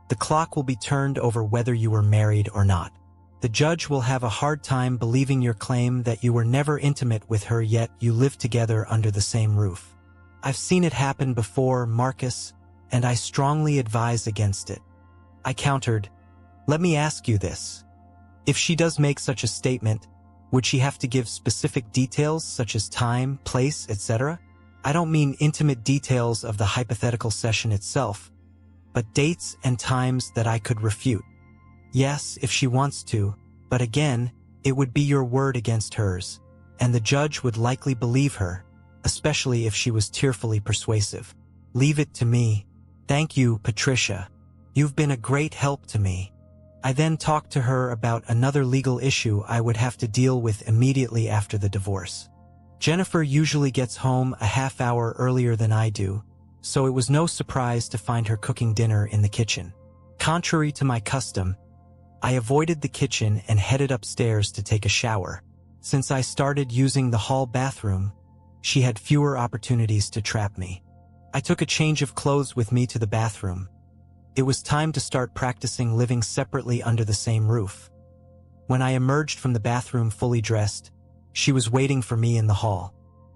the clock will be turned over whether you were married or not. The judge will have a hard time believing your claim that you were never intimate with her yet you lived together under the same roof. I've seen it happen before, Marcus, and I strongly advise against it. I countered, let me ask you this. If she does make such a statement, would she have to give specific details such as time, place, etc.? I don't mean intimate details of the hypothetical session itself, but dates and times that I could refute. Yes, if she wants to, but again, it would be your word against hers, and the judge would likely believe her, especially if she was tearfully persuasive. Leave it to me. Thank you, Patricia. You've been a great help to me. I then talked to her about another legal issue I would have to deal with immediately after the divorce. Jennifer usually gets home a half hour earlier than I do, so it was no surprise to find her cooking dinner in the kitchen. Contrary to my custom, I avoided the kitchen and headed upstairs to take a shower. Since I started using the hall bathroom, she had fewer opportunities to trap me. I took a change of clothes with me to the bathroom. It was time to start practicing living separately under the same roof. When I emerged from the bathroom fully dressed, she was waiting for me in the hall.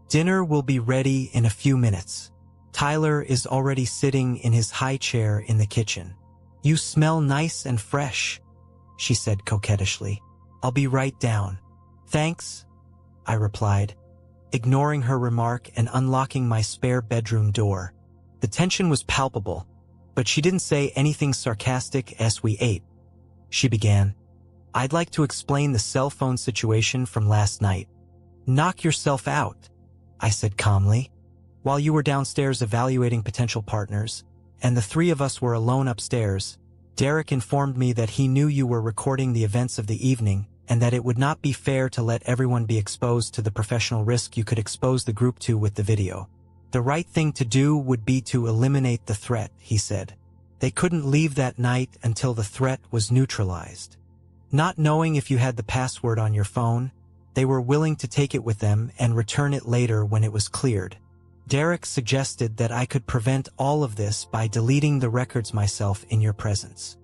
Dinner will be ready in a few minutes. Tyler is already sitting in his high chair in the kitchen. You smell nice and fresh, she said coquettishly. I'll be right down. Thanks, I replied, ignoring her remark and unlocking my spare bedroom door. The tension was palpable, but she didn't say anything sarcastic as we ate. She began, I'd like to explain the cell phone situation from last night. Knock yourself out, I said calmly. While you were downstairs evaluating potential partners, and the three of us were alone upstairs, Derek informed me that he knew you were recording the events of the evening and that it would not be fair to let everyone be exposed to the professional risk you could expose the group to with the video. The right thing to do would be to eliminate the threat, he said. They couldn't leave that night until the threat was neutralized. Not knowing if you had the password on your phone, they were willing to take it with them and return it later when it was cleared. Derek suggested that I could prevent all of this by deleting the records myself in your presence.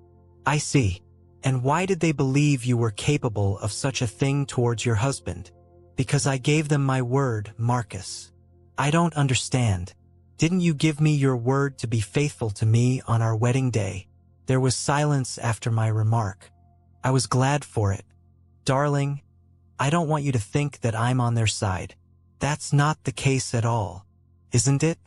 I see. And why did they believe you were capable of such a thing towards your husband? Because I gave them my word, Marcus. I don't understand. Didn't you give me your word to be faithful to me on our wedding day? There was silence after my remark. I was glad for it. Darling, I don't want you to think that I'm on their side. That's not the case at all, isn't it?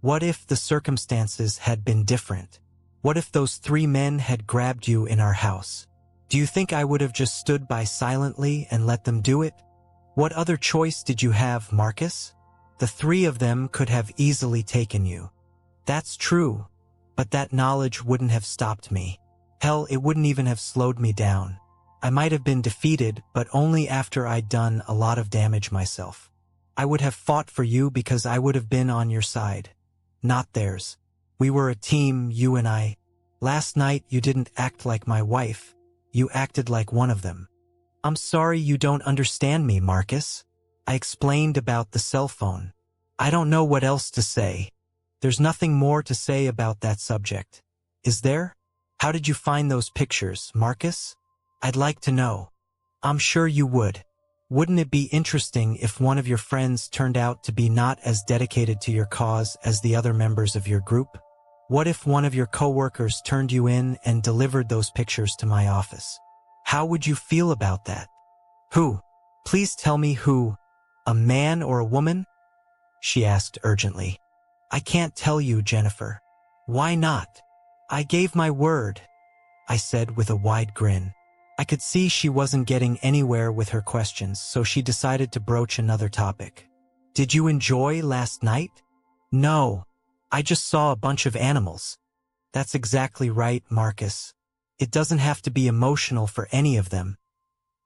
What if the circumstances had been different? What if those three men had grabbed you in our house? Do you think I would have just stood by silently and let them do it? What other choice did you have, Marcus? The three of them could have easily taken you. That's true, but that knowledge wouldn't have stopped me. Hell, it wouldn't even have slowed me down. I might have been defeated, but only after I'd done a lot of damage myself. I would have fought for you because I would have been on your side, not theirs. We were a team, you and I. Last night you didn't act like my wife. You acted like one of them. I'm sorry you don't understand me, Marcus. I explained about the cell phone. I don't know what else to say. There's nothing more to say about that subject. Is there? How did you find those pictures, Marcus? I'd like to know. I'm sure you would. Wouldn't it be interesting if one of your friends turned out to be not as dedicated to your cause as the other members of your group? What if one of your coworkers turned you in and delivered those pictures to my office? How would you feel about that? Who? Please tell me who. A man or a woman? She asked urgently. I can't tell you, Jennifer. Why not? I gave my word, I said with a wide grin. I could see she wasn't getting anywhere with her questions, so she decided to broach another topic. Did you enjoy last night? No. I just saw a bunch of animals. That's exactly right, Marcus. It doesn't have to be emotional for any of them.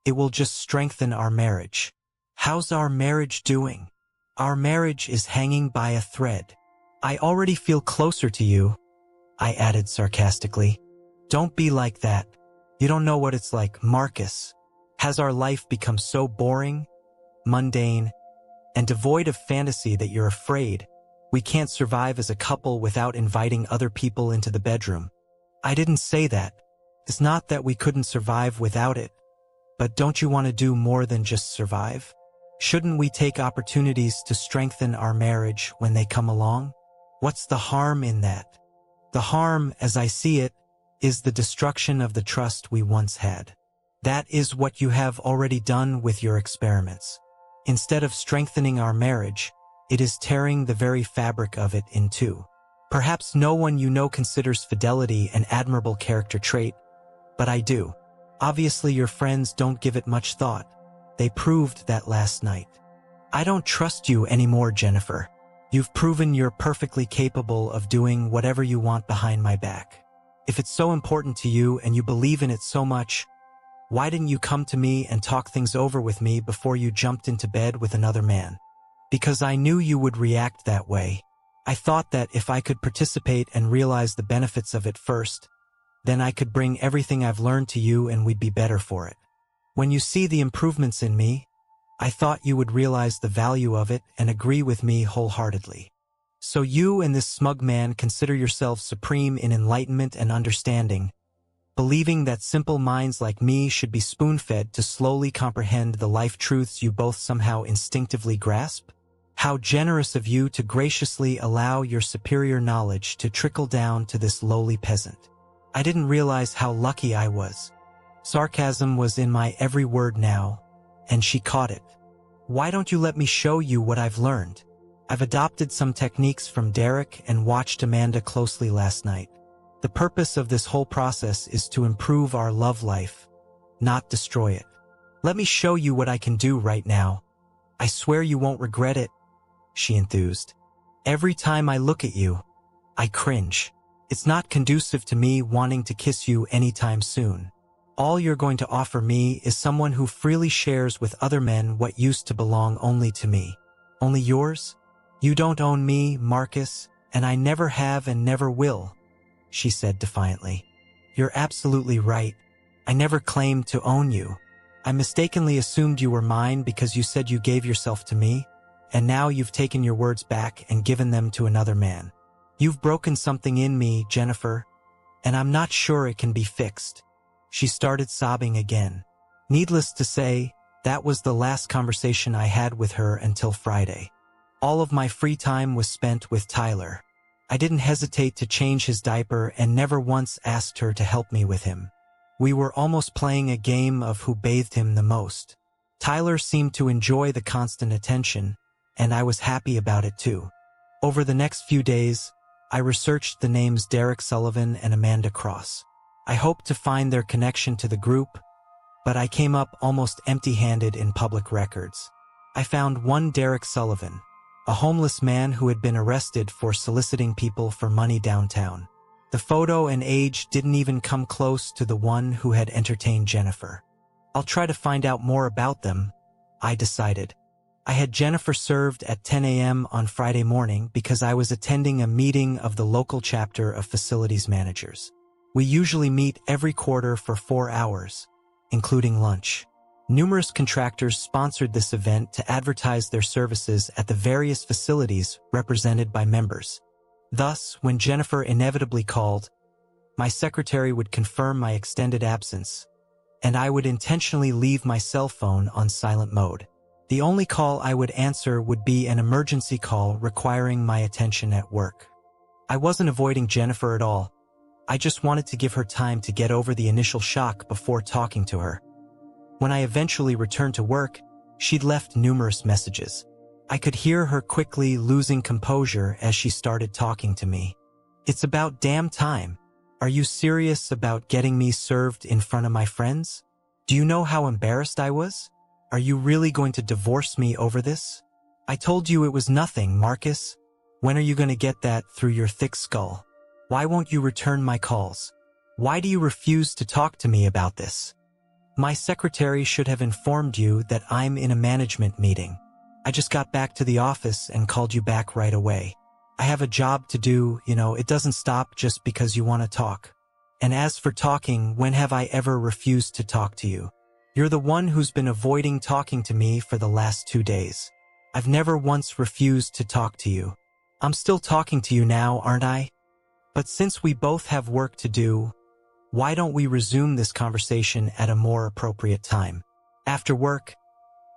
It will just strengthen our marriage. How's our marriage doing? Our marriage is hanging by a thread. I already feel closer to you, I added sarcastically. Don't be like that. You don't know what it's like, Marcus. Has our life become so boring, mundane, and devoid of fantasy that you're afraid we can't survive as a couple without inviting other people into the bedroom? I didn't say that. It's not that we couldn't survive without it. But don't you want to do more than just survive? Shouldn't we take opportunities to strengthen our marriage when they come along? What's the harm in that? The harm, as I see it, is the destruction of the trust we once had. That is what you have already done with your experiments. Instead of strengthening our marriage, it is tearing the very fabric of it in two. Perhaps no one you know considers fidelity an admirable character trait, but I do. Obviously your friends don't give it much thought. They proved that last night. I don't trust you anymore, Jennifer. You've proven you're perfectly capable of doing whatever you want behind my back. If it's so important to you and you believe in it so much, why didn't you come to me and talk things over with me before you jumped into bed with another man? Because I knew you would react that way. I thought that if I could participate and realize the benefits of it first, then I could bring everything I've learned to you and we'd be better for it. When you see the improvements in me, I thought you would realize the value of it and agree with me wholeheartedly. So you and this smug man consider yourselves supreme in enlightenment and understanding, believing that simple minds like me should be spoon-fed to slowly comprehend the life truths you both somehow instinctively grasp? How generous of you to graciously allow your superior knowledge to trickle down to this lowly peasant. I didn't realize how lucky I was. Sarcasm was in my every word now, and she caught it. Why don't you let me show you what I've learned? I've adopted some techniques from Derek and watched Amanda closely last night. The purpose of this whole process is to improve our love life, not destroy it. Let me show you what I can do right now. I swear you won't regret it, she enthused. Every time I look at you, I cringe. It's not conducive to me wanting to kiss you anytime soon. All you're going to offer me is someone who freely shares with other men what used to belong only to me. Only yours? You don't own me, Marcus, and I never have and never will, she said defiantly. You're absolutely right. I never claimed to own you. I mistakenly assumed you were mine because you said you gave yourself to me, and now you've taken your words back and given them to another man. You've broken something in me, Jennifer, and I'm not sure it can be fixed. She started sobbing again. Needless to say, that was the last conversation I had with her until Friday. All of my free time was spent with Tyler. I didn't hesitate to change his diaper and never once asked her to help me with him. We were almost playing a game of who bathed him the most. Tyler seemed to enjoy the constant attention, and I was happy about it too. Over the next few days, I researched the names Derek Sullivan and Amanda Cross. I hoped to find their connection to the group, but I came up almost empty-handed in public records. I found one Derek Sullivan, a homeless man who had been arrested for soliciting people for money downtown. The photo and age didn't even come close to the one who had entertained Jennifer. I'll try to find out more about them, I decided. I had Jennifer served at 10 a.m. on Friday morning because I was attending a meeting of the local chapter of facilities managers. We usually meet every quarter for 4 hours, including lunch. Numerous contractors sponsored this event to advertise their services at the various facilities represented by members. Thus, when Jennifer inevitably called, My secretary would confirm my extended absence, and I would intentionally leave my cell phone on silent mode. The only call I would answer would be an emergency call requiring my attention at work. I wasn't avoiding Jennifer at all. I just wanted to give her time to get over the initial shock before talking to her. When I eventually returned to work, she'd left numerous messages. I could hear her quickly losing composure as she started talking to me. "It's about damn time. Are you serious about getting me served in front of my friends? Do you know how embarrassed I was? Are you really going to divorce me over this? I told you it was nothing, Marcus. When are you going to get that through your thick skull? Why won't you return my calls? Why do you refuse to talk to me about this? My secretary should have informed you that I'm in a management meeting. I just got back to the office and called you back right away. I have a job to do, it doesn't stop just because you want to talk. And as for talking, when have I ever refused to talk to you? You're the one who's been avoiding talking to me for the last 2 days. I've never once refused to talk to you. I'm still talking to you now, aren't I? But since we both have work to do, why don't we resume this conversation at a more appropriate time? After work,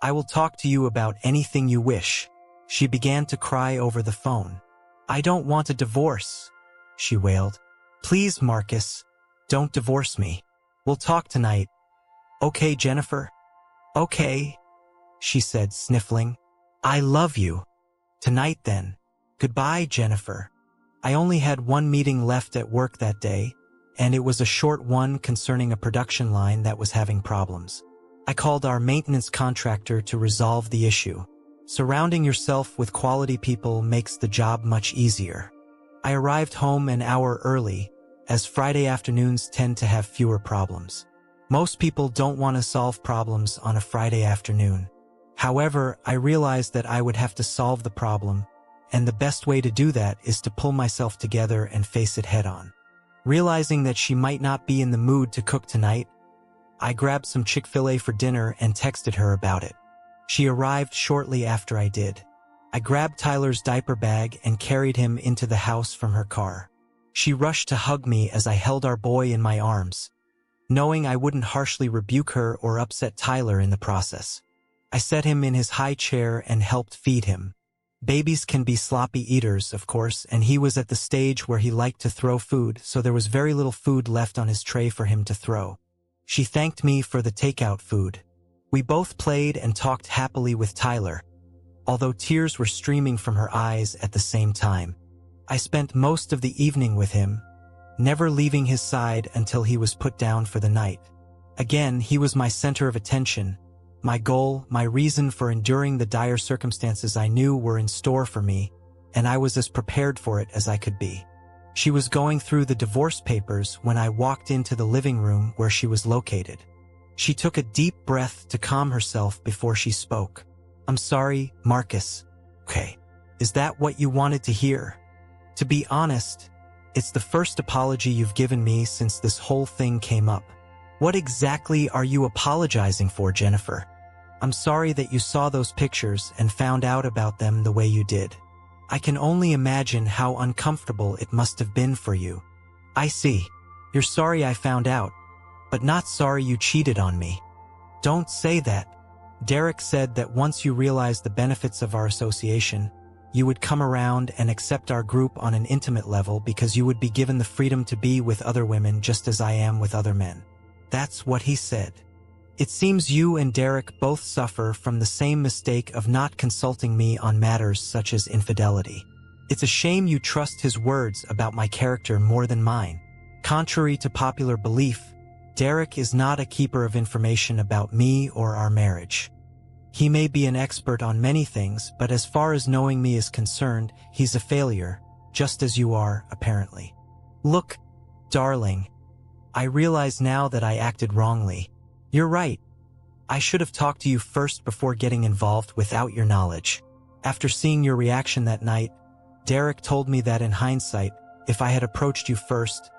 I will talk to you about anything you wish." She began to cry over the phone. "I don't want a divorce," she wailed. "Please, Marcus, don't divorce me. We'll talk tonight. Okay, Jennifer?" "Okay," she said, sniffling. "I love you. Tonight, then. Goodbye, Jennifer." I only had one meeting left at work that day, and it was a short one concerning a production line that was having problems. I called our maintenance contractor to resolve the issue. Surrounding yourself with quality people makes the job much easier. I arrived home an hour early, as Friday afternoons tend to have fewer problems. Most people don't want to solve problems on a Friday afternoon. However, I realized that I would have to solve the problem, and the best way to do that is to pull myself together and face it head-on. Realizing that she might not be in the mood to cook tonight, I grabbed some Chick-fil-A for dinner and texted her about it. She arrived shortly after I did. I grabbed Tyler's diaper bag and carried him into the house from her car. She rushed to hug me as I held our boy in my arms, knowing I wouldn't harshly rebuke her or upset Tyler in the process. I set him in his high chair and helped feed him. Babies can be sloppy eaters, of course, and he was at the stage where he liked to throw food, so there was very little food left on his tray for him to throw. She thanked me for the takeout food. We both played and talked happily with Tyler, although tears were streaming from her eyes at the same time. I spent most of the evening with him, never leaving his side until he was put down for the night. Again, he was my center of attention, my goal, my reason for enduring the dire circumstances I knew were in store for me, and I was as prepared for it as I could be. She was going through the divorce papers when I walked into the living room where she was located. She took a deep breath to calm herself before she spoke. "I'm sorry, Marcus." "Okay. Is that what you wanted to hear?" "To be honest, it's the first apology you've given me since this whole thing came up." "What exactly are you apologizing for, Jennifer?" "I'm sorry that you saw those pictures and found out about them the way you did. I can only imagine how uncomfortable it must have been for you." "I see. You're sorry I found out, but not sorry you cheated on me." "Don't say that. Derek said that once you realized the benefits of our association, you would come around and accept our group on an intimate level because you would be given the freedom to be with other women just as I am with other men. That's what he said. It seems you and Derek both suffer from the same mistake of not consulting me on matters such as infidelity. It's a shame you trust his words about my character more than mine. Contrary to popular belief, Derek is not a keeper of information about me or our marriage. He may be an expert on many things, but as far as knowing me is concerned, he's a failure, just as you are, apparently. Look, darling, I realize now that I acted wrongly. You're right. I should have talked to you first before getting involved without your knowledge. After seeing your reaction that night, Derek told me that in hindsight, if I had approached you first,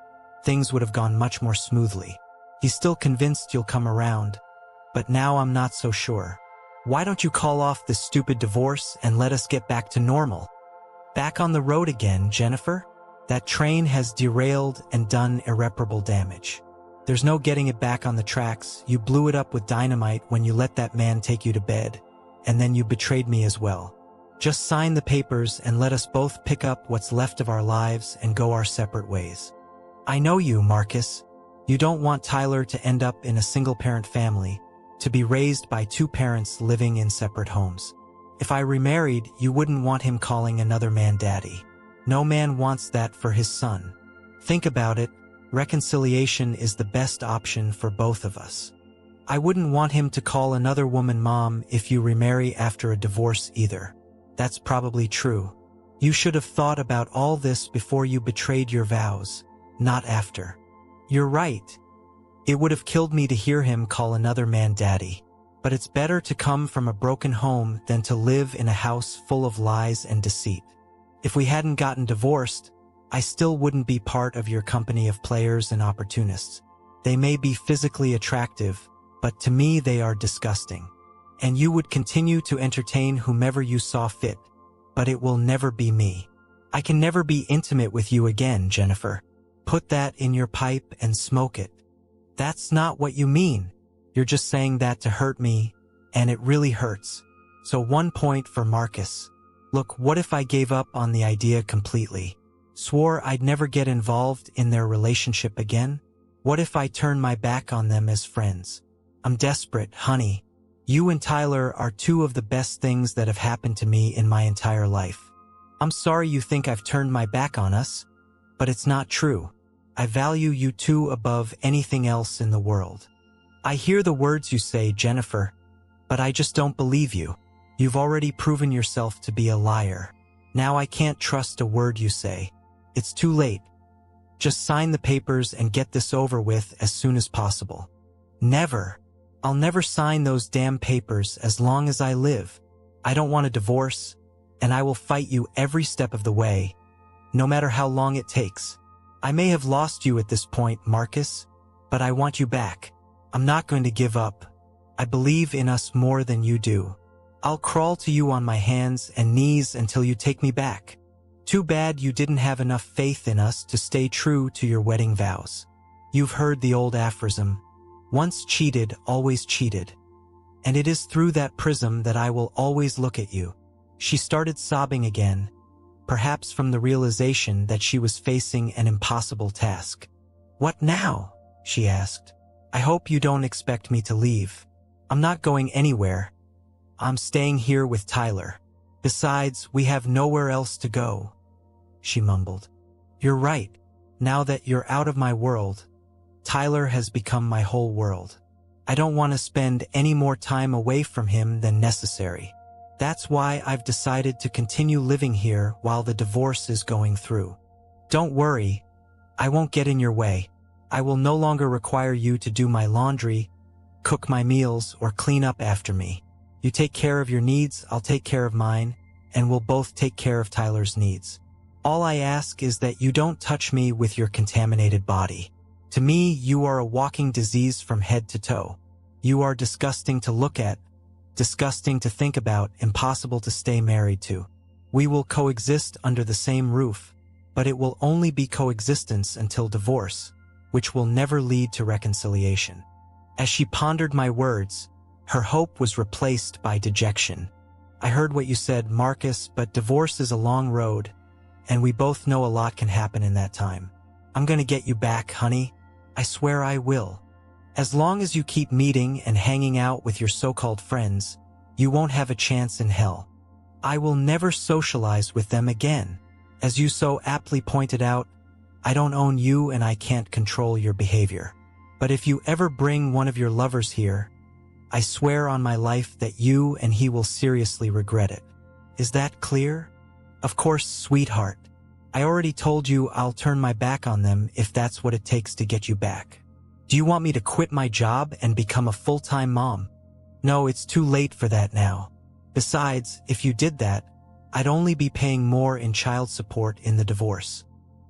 things would have gone much more smoothly. He's still convinced you'll come around, but now I'm not so sure. Why don't you call off this stupid divorce and let us get back to normal? Back on the road again, Jennifer? That train has derailed and done irreparable damage. There's no getting it back on the tracks. You blew it up with dynamite when you let that man take you to bed, and then you betrayed me as well. Just sign the papers and let us both pick up what's left of our lives and go our separate ways. I know you, Marcus. You don't want Tyler to end up in a single-parent family, to be raised by two parents living in separate homes. If I remarried, you wouldn't want him calling another man daddy. No man wants that for his son. Think about it. Reconciliation is the best option for both of us. I wouldn't want him to call another woman mom if you remarry after a divorce either. That's probably true. You should have thought about all this before you betrayed your vows, not after. You're right. It would have killed me to hear him call another man daddy. But it's better to come from a broken home than to live in a house full of lies and deceit. If we hadn't gotten divorced, I still wouldn't be part of your company of players and opportunists. They may be physically attractive, but to me they are disgusting. And you would continue to entertain whomever you saw fit, but it will never be me. I can never be intimate with you again, Jennifer. Put that in your pipe and smoke it. That's not what you mean. You're just saying that to hurt me, and it really hurts. So 1 point for Marcus. Look, what if I gave up on the idea completely? Swore I'd never get involved in their relationship again? What if I turned my back on them as friends? I'm desperate, honey. You and Tyler are two of the best things that have happened to me in my entire life. I'm sorry you think I've turned my back on us, but it's not true. I value you two above anything else in the world. I hear the words you say, Jennifer, but I just don't believe you. You've already proven yourself to be a liar. Now I can't trust a word you say. It's too late. Just sign the papers and get this over with as soon as possible. Never. I'll never sign those damn papers as long as I live. I don't want a divorce, and I will fight you every step of the way, no matter how long it takes. I may have lost you at this point, Marcus, but I want you back. I'm not going to give up. I believe in us more than you do. I'll crawl to you on my hands and knees until you take me back. Too bad you didn't have enough faith in us to stay true to your wedding vows. You've heard the old aphorism, once cheated, always cheated. And it is through that prism that I will always look at you. She started sobbing again, perhaps from the realization that she was facing an impossible task. What now? She asked. I hope you don't expect me to leave. I'm not going anywhere. I'm staying here with Tyler. Besides, we have nowhere else to go, she mumbled. You're right. Now that you're out of my world, Tyler has become my whole world. I don't want to spend any more time away from him than necessary. That's why I've decided to continue living here while the divorce is going through. Don't worry, I won't get in your way. I will no longer require you to do my laundry, cook my meals, or clean up after me. You take care of your needs, I'll take care of mine, and we'll both take care of Tyler's needs. All I ask is that you don't touch me with your contaminated body. To me, you are a walking disease from head to toe. You are disgusting to look at, disgusting to think about, impossible to stay married to. We will coexist under the same roof, but it will only be coexistence until divorce, which will never lead to reconciliation. As she pondered my words, her hope was replaced by dejection. I heard what you said, Marcus, but divorce is a long road, and we both know a lot can happen in that time. I'm gonna get you back, honey. I swear I will. As long as you keep meeting and hanging out with your so-called friends, you won't have a chance in hell. I will never socialize with them again. As you so aptly pointed out, I don't own you and I can't control your behavior. But if you ever bring one of your lovers here, I swear on my life that you and he will seriously regret it. Is that clear? Of course, sweetheart. I already told you I'll turn my back on them if that's what it takes to get you back. Do you want me to quit my job and become a full-time mom? No, it's too late for that now. Besides, if you did that, I'd only be paying more in child support in the divorce.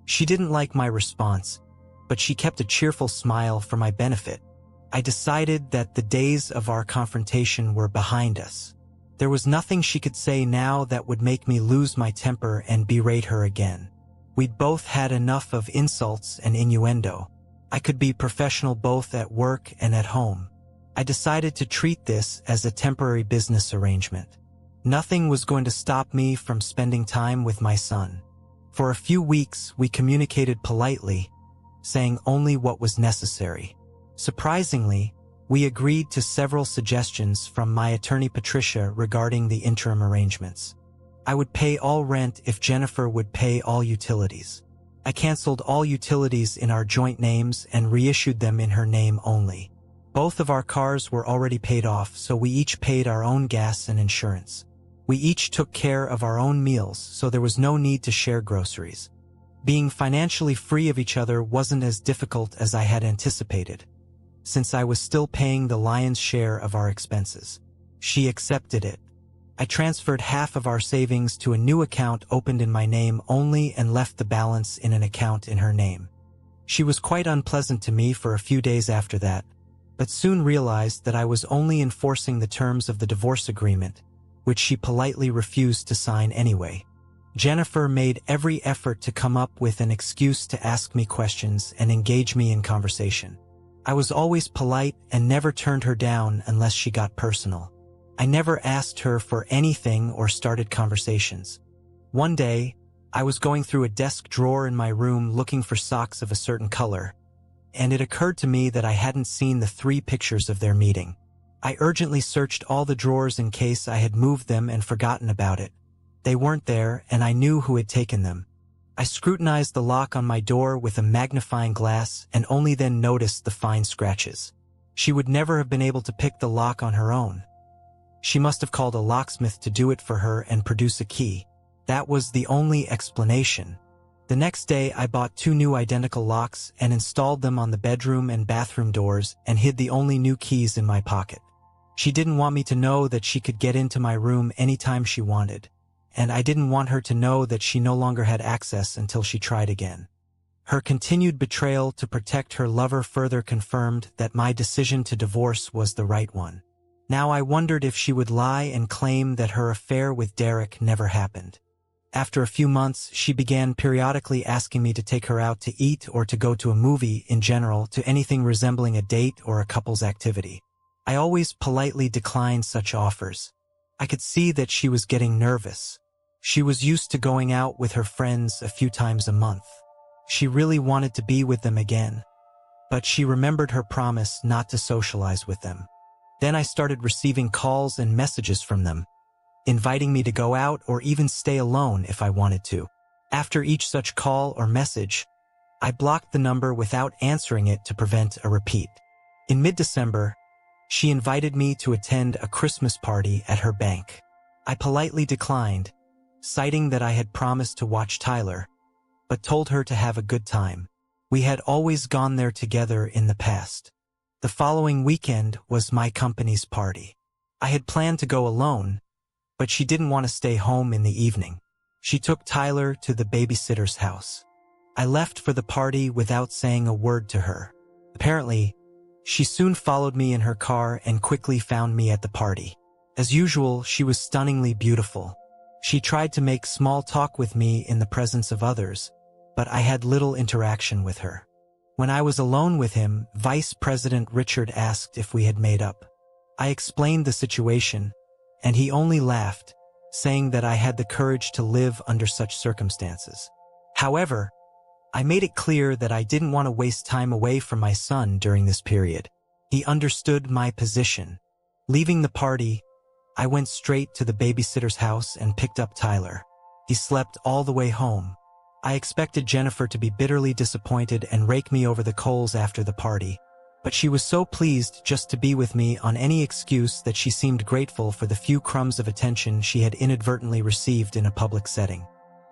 She didn't like my response, but she kept a cheerful smile for my benefit. I decided that the days of our confrontation were behind us. There was nothing she could say now that would make me lose my temper and berate her again. We'd both had enough of insults and innuendo. I could be professional both at work and at home. I decided to treat this as a temporary business arrangement. Nothing was going to stop me from spending time with my son. For a few weeks, we communicated politely, saying only what was necessary. Surprisingly, we agreed to several suggestions from my attorney Patricia regarding the interim arrangements. I would pay all rent if Jennifer would pay all utilities. I canceled all utilities in our joint names and reissued them in her name only. Both of our cars were already paid off, so we each paid our own gas and insurance. We each took care of our own meals, so there was no need to share groceries. Being financially free of each other wasn't as difficult as I had anticipated, since I was still paying the lion's share of our expenses. She accepted it. I transferred half of our savings to a new account opened in my name only and left the balance in an account in her name. She was quite unpleasant to me for a few days after that, but soon realized that I was only enforcing the terms of the divorce agreement, which she politely refused to sign anyway. Jennifer made every effort to come up with an excuse to ask me questions and engage me in conversation. I was always polite and never turned her down unless she got personal. I never asked her for anything or started conversations. One day, I was going through a desk drawer in my room looking for socks of a certain color, and it occurred to me that I hadn't seen the 3 pictures of their meeting. I urgently searched all the drawers in case I had moved them and forgotten about it. They weren't there, and I knew who had taken them. I scrutinized the lock on my door with a magnifying glass and only then noticed the fine scratches. She would never have been able to pick the lock on her own. She must have called a locksmith to do it for her and produce a key. That was the only explanation. The next day, I bought 2 new identical locks and installed them on the bedroom and bathroom doors and hid the only new keys in my pocket. She didn't want me to know that she could get into my room anytime she wanted, and I didn't want her to know that she no longer had access until she tried again. Her continued betrayal to protect her lover further confirmed that my decision to divorce was the right one. Now I wondered if she would lie and claim that her affair with Derek never happened. After a few months, she began periodically asking me to take her out to eat or to go to a movie, in general, to anything resembling a date or a couple's activity. I always politely declined such offers. I could see that she was getting nervous. She was used to going out with her friends a few times a month. She really wanted to be with them again, but she remembered her promise not to socialize with them. Then I started receiving calls and messages from them, inviting me to go out or even stay alone if I wanted to. After each such call or message, I blocked the number without answering it to prevent a repeat. In mid-December, she invited me to attend a Christmas party at her bank. I politely declined, citing that I had promised to watch Tyler, but told her to have a good time. We had always gone there together in the past. The following weekend was my company's party. I had planned to go alone, but she didn't want to stay home in the evening. She took Tyler to the babysitter's house. I left for the party without saying a word to her. Apparently, she soon followed me in her car and quickly found me at the party. As usual, she was stunningly beautiful. She tried to make small talk with me in the presence of others, but I had little interaction with her. When I was alone with him, Vice President Richard asked if we had made up. I explained the situation, and he only laughed, saying that I had the courage to live under such circumstances. However, I made it clear that I didn't want to waste time away from my son during this period. He understood my position. Leaving the party, I went straight to the babysitter's house and picked up Tyler. He slept all the way home. I expected Jennifer to be bitterly disappointed and rake me over the coals after the party, but she was so pleased just to be with me on any excuse that she seemed grateful for the few crumbs of attention she had inadvertently received in a public setting.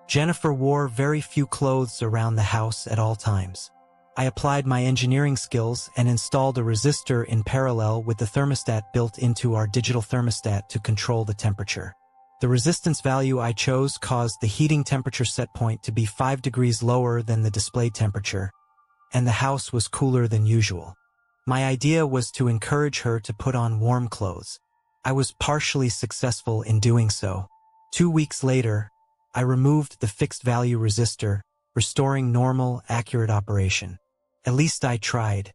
Jennifer wore very few clothes around the house at all times. I applied my engineering skills and installed a resistor in parallel with the thermostat built into our digital thermostat to control the temperature. The resistance value I chose caused the heating temperature set point to be 5 degrees lower than the display temperature, and the house was cooler than usual. My idea was to encourage her to put on warm clothes. I was partially successful in doing so. 2 weeks later, I removed the fixed value resistor restoring normal, accurate operation. At least I tried.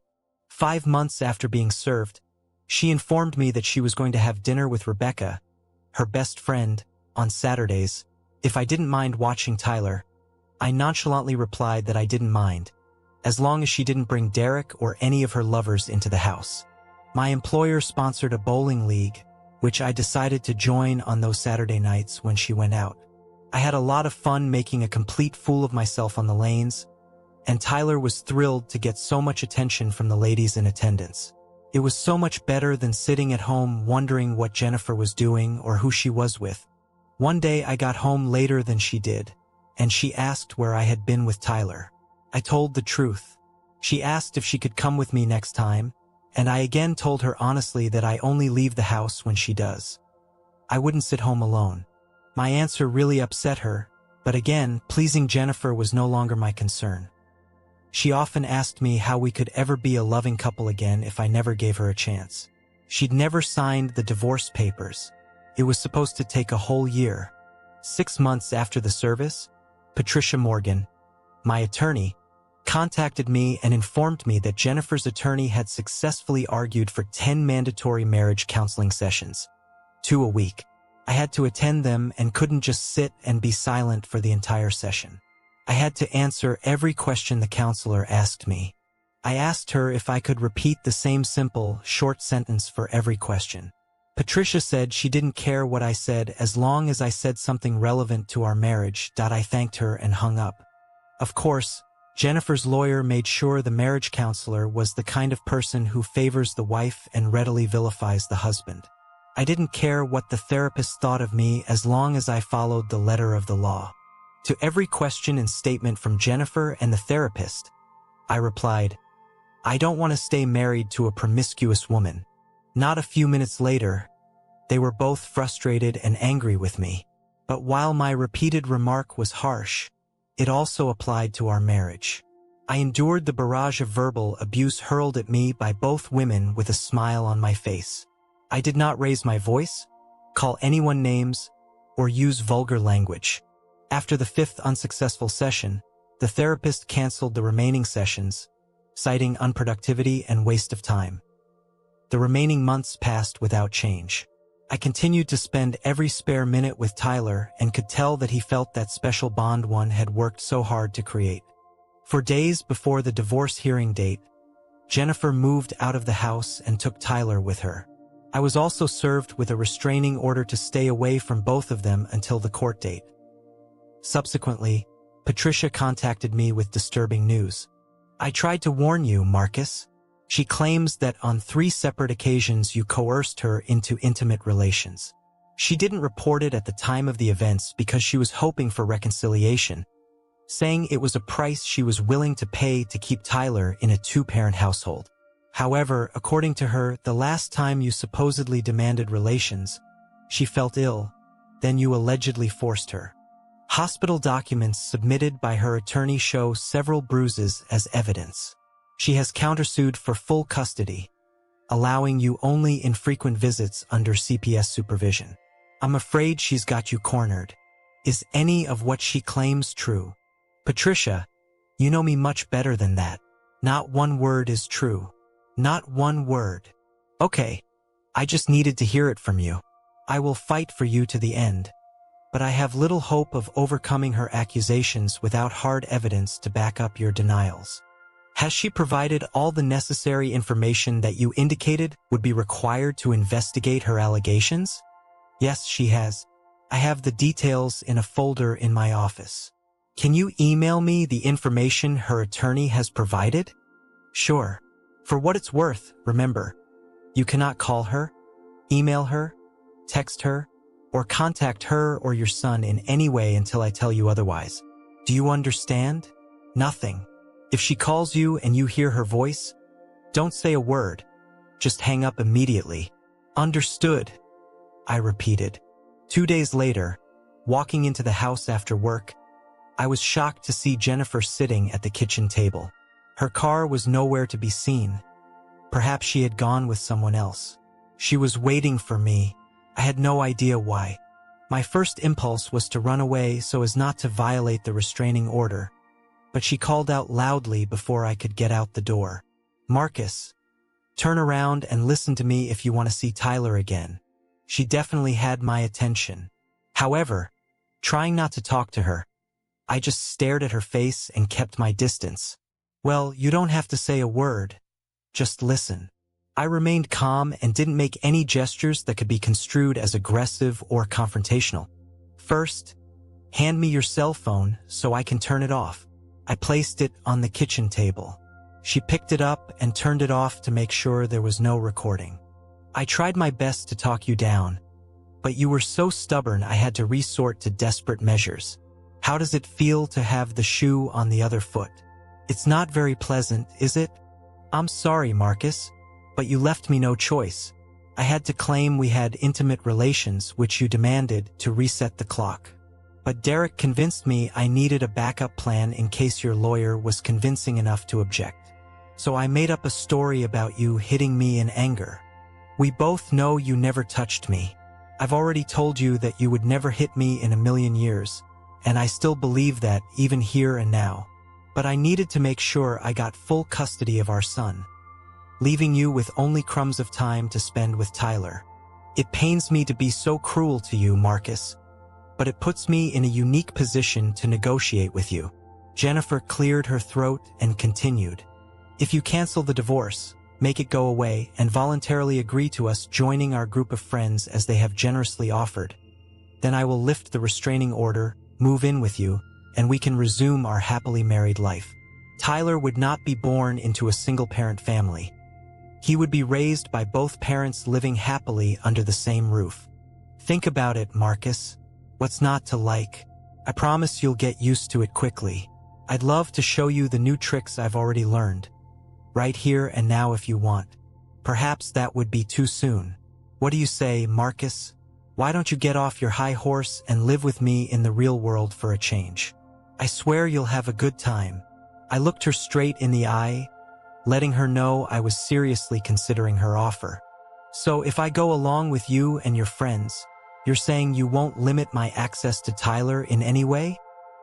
5 months after being served, she informed me that she was going to have dinner with Rebecca, her best friend, on Saturdays, if I didn't mind watching Tyler. I nonchalantly replied that I didn't mind, as long as she didn't bring Derek or any of her lovers into the house. My employer sponsored a bowling league, which I decided to join on those Saturday nights when she went out. I had a lot of fun making a complete fool of myself on the lanes, and Tyler was thrilled to get so much attention from the ladies in attendance. It was so much better than sitting at home wondering what Jennifer was doing or who she was with. One day I got home later than she did, and she asked where I had been with Tyler. I told the truth. She asked if she could come with me next time, and I again told her honestly that I only leave the house when she does. I wouldn't sit home alone. My answer really upset her, but again, pleasing Jennifer was no longer my concern. She often asked me how we could ever be a loving couple again if I never gave her a chance. She'd never signed the divorce papers. It was supposed to take a whole year. 6 months after the service, Patricia Morgan, my attorney, contacted me and informed me that Jennifer's attorney had successfully argued for 10 mandatory marriage counseling sessions, 2 a week. I had to attend them and couldn't just sit and be silent for the entire session. I had to answer every question the counselor asked me. I asked her if I could repeat the same simple, short sentence for every question. Patricia said she didn't care what I said as long as I said something relevant to our marriage. I thanked her and hung up. Of course, Jennifer's lawyer made sure the marriage counselor was the kind of person who favors the wife and readily vilifies the husband. I didn't care what the therapist thought of me as long as I followed the letter of the law. To every question and statement from Jennifer and the therapist, I replied, "I don't want to stay married to a promiscuous woman." Not a few minutes later, they were both frustrated and angry with me. But while my repeated remark was harsh, it also applied to our marriage. I endured the barrage of verbal abuse hurled at me by both women with a smile on my face. I did not raise my voice, call anyone names, or use vulgar language. After the 5th unsuccessful session, the therapist canceled the remaining sessions, citing unproductivity and waste of time. The remaining months passed without change. I continued to spend every spare minute with Tyler and could tell that he felt that special bond one had worked so hard to create. For days before the divorce hearing date, Jennifer moved out of the house and took Tyler with her. I was also served with a restraining order to stay away from both of them until the court date. Subsequently, Patricia contacted me with disturbing news. "I tried to warn you, Marcus." She claims that on 3 separate occasions you coerced her into intimate relations. She didn't report it at the time of the events because she was hoping for reconciliation, saying it was a price she was willing to pay to keep Tyler in a 2-parent household. However, according to her, the last time you supposedly demanded relations, she felt ill, then you allegedly forced her. Hospital documents submitted by her attorney show several bruises as evidence. She has countersued for full custody, allowing you only infrequent visits under CPS supervision. I'm afraid she's got you cornered. Is any of what she claims true? Patricia, you know me much better than that. Not one word is true. Not one word. Okay, I just needed to hear it from you. I will fight for you to the end. But I have little hope of overcoming her accusations without hard evidence to back up your denials. Has she provided all the necessary information that you indicated would be required to investigate her allegations? Yes, she has. I have the details in a folder in my office. Can you email me the information her attorney has provided? Sure. For what it's worth, remember, you cannot call her, email her, text her, or contact her or your son in any way until I tell you otherwise. Do you understand? Nothing. If she calls you and you hear her voice, don't say a word. Just hang up immediately. Understood, I repeated. 2 days later, walking into the house after work, I was shocked to see Jennifer sitting at the kitchen table. Her car was nowhere to be seen. Perhaps she had gone with someone else. She was waiting for me. I had no idea why. My first impulse was to run away so as not to violate the restraining order, but she called out loudly before I could get out the door. "Marcus, turn around and listen to me if you want to see Tyler again." She definitely had my attention. However, trying not to talk to her, I just stared at her face and kept my distance. "Well, you don't have to say a word. Just listen." I remained calm and didn't make any gestures that could be construed as aggressive or confrontational. "First, hand me your cell phone so I can turn it off." I placed it on the kitchen table. She picked it up and turned it off to make sure there was no recording. "I tried my best to talk you down, but you were so stubborn I had to resort to desperate measures. How does it feel to have the shoe on the other foot? It's not very pleasant, is it?" "I'm sorry, Marcus, but you left me no choice. I had to claim we had intimate relations, which you demanded to reset the clock. But Derek convinced me I needed a backup plan in case your lawyer was convincing enough to object. So I made up a story about you hitting me in anger. We both know you never touched me. I've already told you that you would never hit me in a million years, and I still believe that even here and now. But I needed to make sure I got full custody of our son, leaving you with only crumbs of time to spend with Tyler. It pains me to be so cruel to you, Marcus, but it puts me in a unique position to negotiate with you." Jennifer cleared her throat and continued. "If you cancel the divorce, make it go away, and voluntarily agree to us joining our group of friends as they have generously offered, then I will lift the restraining order, move in with you, and we can resume our happily married life. Tyler would not be born into a single-parent family. He would be raised by both parents living happily under the same roof. Think about it, Marcus. What's not to like? I promise you'll get used to it quickly. I'd love to show you the new tricks I've already learned, right here and now if you want. Perhaps that would be too soon. What do you say, Marcus? Why don't you get off your high horse and live with me in the real world for a change? I swear you'll have a good time." I looked her straight in the eye, letting her know I was seriously considering her offer. "So if I go along with you and your friends, you're saying you won't limit my access to Tyler in any way?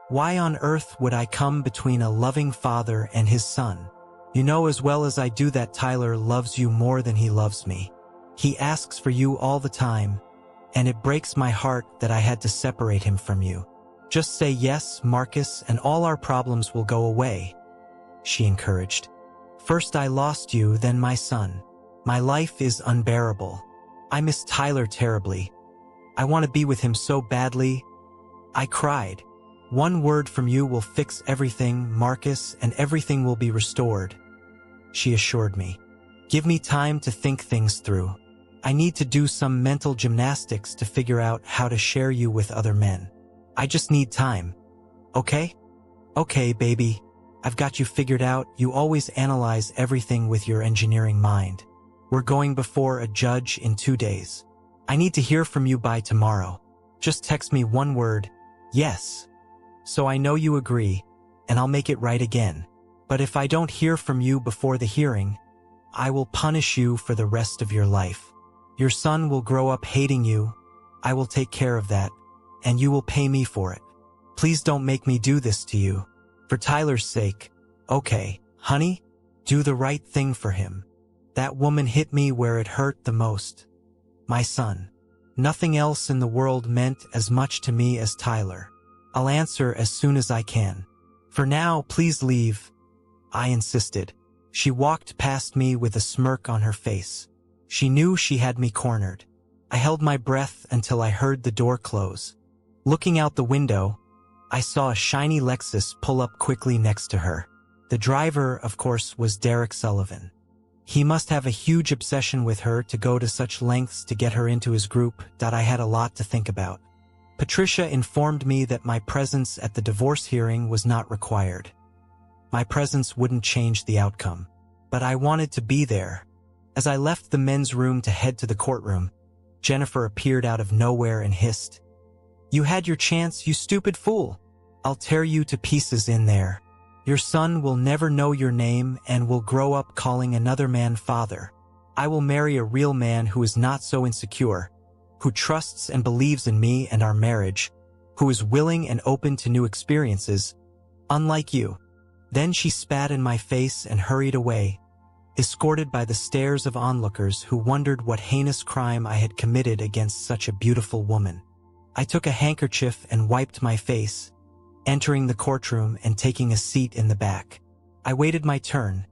Why on earth would I come between a loving father and his son? You know as well as I do that Tyler loves you more than he loves me. He asks for you all the time, and it breaks my heart that I had to separate him from you. Just say yes, Marcus, and all our problems will go away," she encouraged. "First I lost you, then my son. My life is unbearable. I miss Tyler terribly. I want to be with him so badly." I cried. "One word from you will fix everything, Marcus, and everything will be restored," she assured me. "Give me time to think things through. I need to do some mental gymnastics to figure out how to share you with other men. I just need time. Okay? Okay, baby. I've got you figured out. You always analyze everything with your engineering mind. We're going before a judge in 2 days. I need to hear from you by tomorrow. Just text me one word, yes. So I know you agree, and I'll make it right again. But if I don't hear from you before the hearing, I will punish you for the rest of your life. Your son will grow up hating you. I will take care of that, and you will pay me for it. Please don't make me do this to you. For Tyler's sake. Okay, honey, do the right thing for him. That woman hit me where it hurt the most. My son. Nothing else in the world meant as much to me as Tyler. I'll answer as soon as I can. For now, please leave," I insisted. She walked past me with a smirk on her face. She knew she had me cornered. I held my breath until I heard the door close. Looking out the window, I saw a shiny Lexus pull up quickly next to her. The driver, of course, was Derek Sullivan. He must have a huge obsession with her to go to such lengths to get her into his group. I had a lot to think about. Patricia informed me that my presence at the divorce hearing was not required. My presence wouldn't change the outcome, but I wanted to be there. As I left the men's room to head to the courtroom, Jennifer appeared out of nowhere and hissed, "You had your chance, you stupid fool. I'll tear you to pieces in there. Your son will never know your name and will grow up calling another man father. I will marry a real man who is not so insecure, who trusts and believes in me and our marriage, who is willing and open to new experiences, unlike you." Then she spat in my face and hurried away, escorted by the stares of onlookers who wondered what heinous crime I had committed against such a beautiful woman. I took a handkerchief and wiped my face, entering the courtroom and taking a seat in the back. I waited my turn,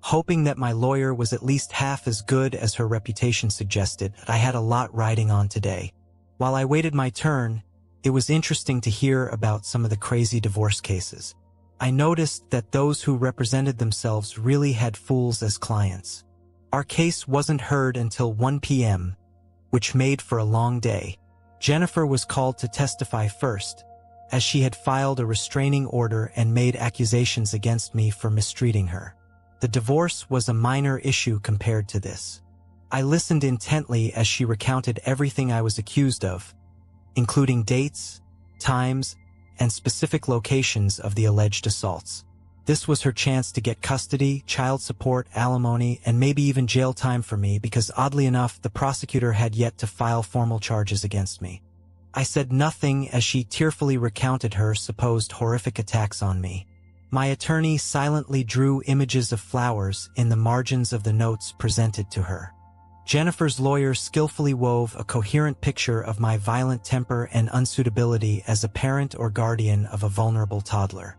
hoping that my lawyer was at least half as good as her reputation suggested. I had a lot riding on today. While I waited my turn, it was interesting to hear about some of the crazy divorce cases. I noticed that those who represented themselves really had fools as clients. Our case wasn't heard until 1 p.m., which made for a long day. Jennifer was called to testify first, as she had filed a restraining order and made accusations against me for mistreating her. The divorce was a minor issue compared to this. I listened intently as she recounted everything I was accused of, including dates, times, and specific locations of the alleged assaults. This was her chance to get custody, child support, alimony, and maybe even jail time for me because, oddly enough, the prosecutor had yet to file formal charges against me. I said nothing as she tearfully recounted her supposed horrific attacks on me. My attorney silently drew images of flowers in the margins of the notes presented to her. Jennifer's lawyer skillfully wove a coherent picture of my violent temper and unsuitability as a parent or guardian of a vulnerable toddler.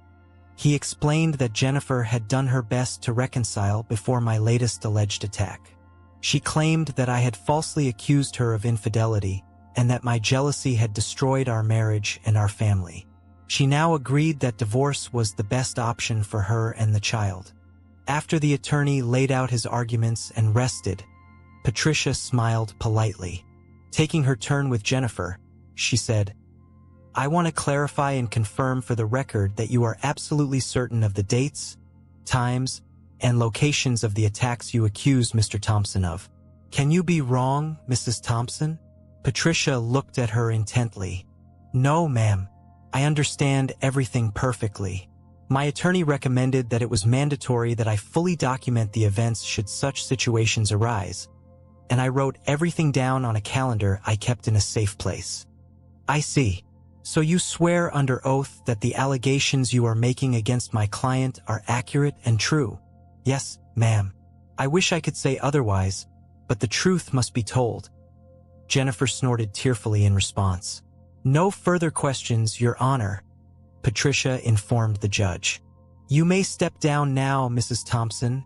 He explained that Jennifer had done her best to reconcile before my latest alleged attack. She claimed that I had falsely accused her of infidelity and that my jealousy had destroyed our marriage and our family. She now agreed that divorce was the best option for her and the child. After the attorney laid out his arguments and rested, Patricia smiled politely. Taking her turn with Jennifer, she said, "I want to clarify and confirm for the record that you are absolutely certain of the dates, times, and locations of the attacks you accuse Mr. Thompson of. Can you be wrong, Mrs. Thompson?" Patricia looked at her intently. "No, ma'am. I understand everything perfectly. My attorney recommended that it was mandatory that I fully document the events should such situations arise, and I wrote everything down on a calendar I kept in a safe place." "I see. So you swear under oath that the allegations you are making against my client are accurate and true?" "Yes, ma'am. I wish I could say otherwise, but the truth must be told." Jennifer snorted tearfully in response. "No further questions, Your Honor," Patricia informed the judge. "You may step down now, Mrs. Thompson,"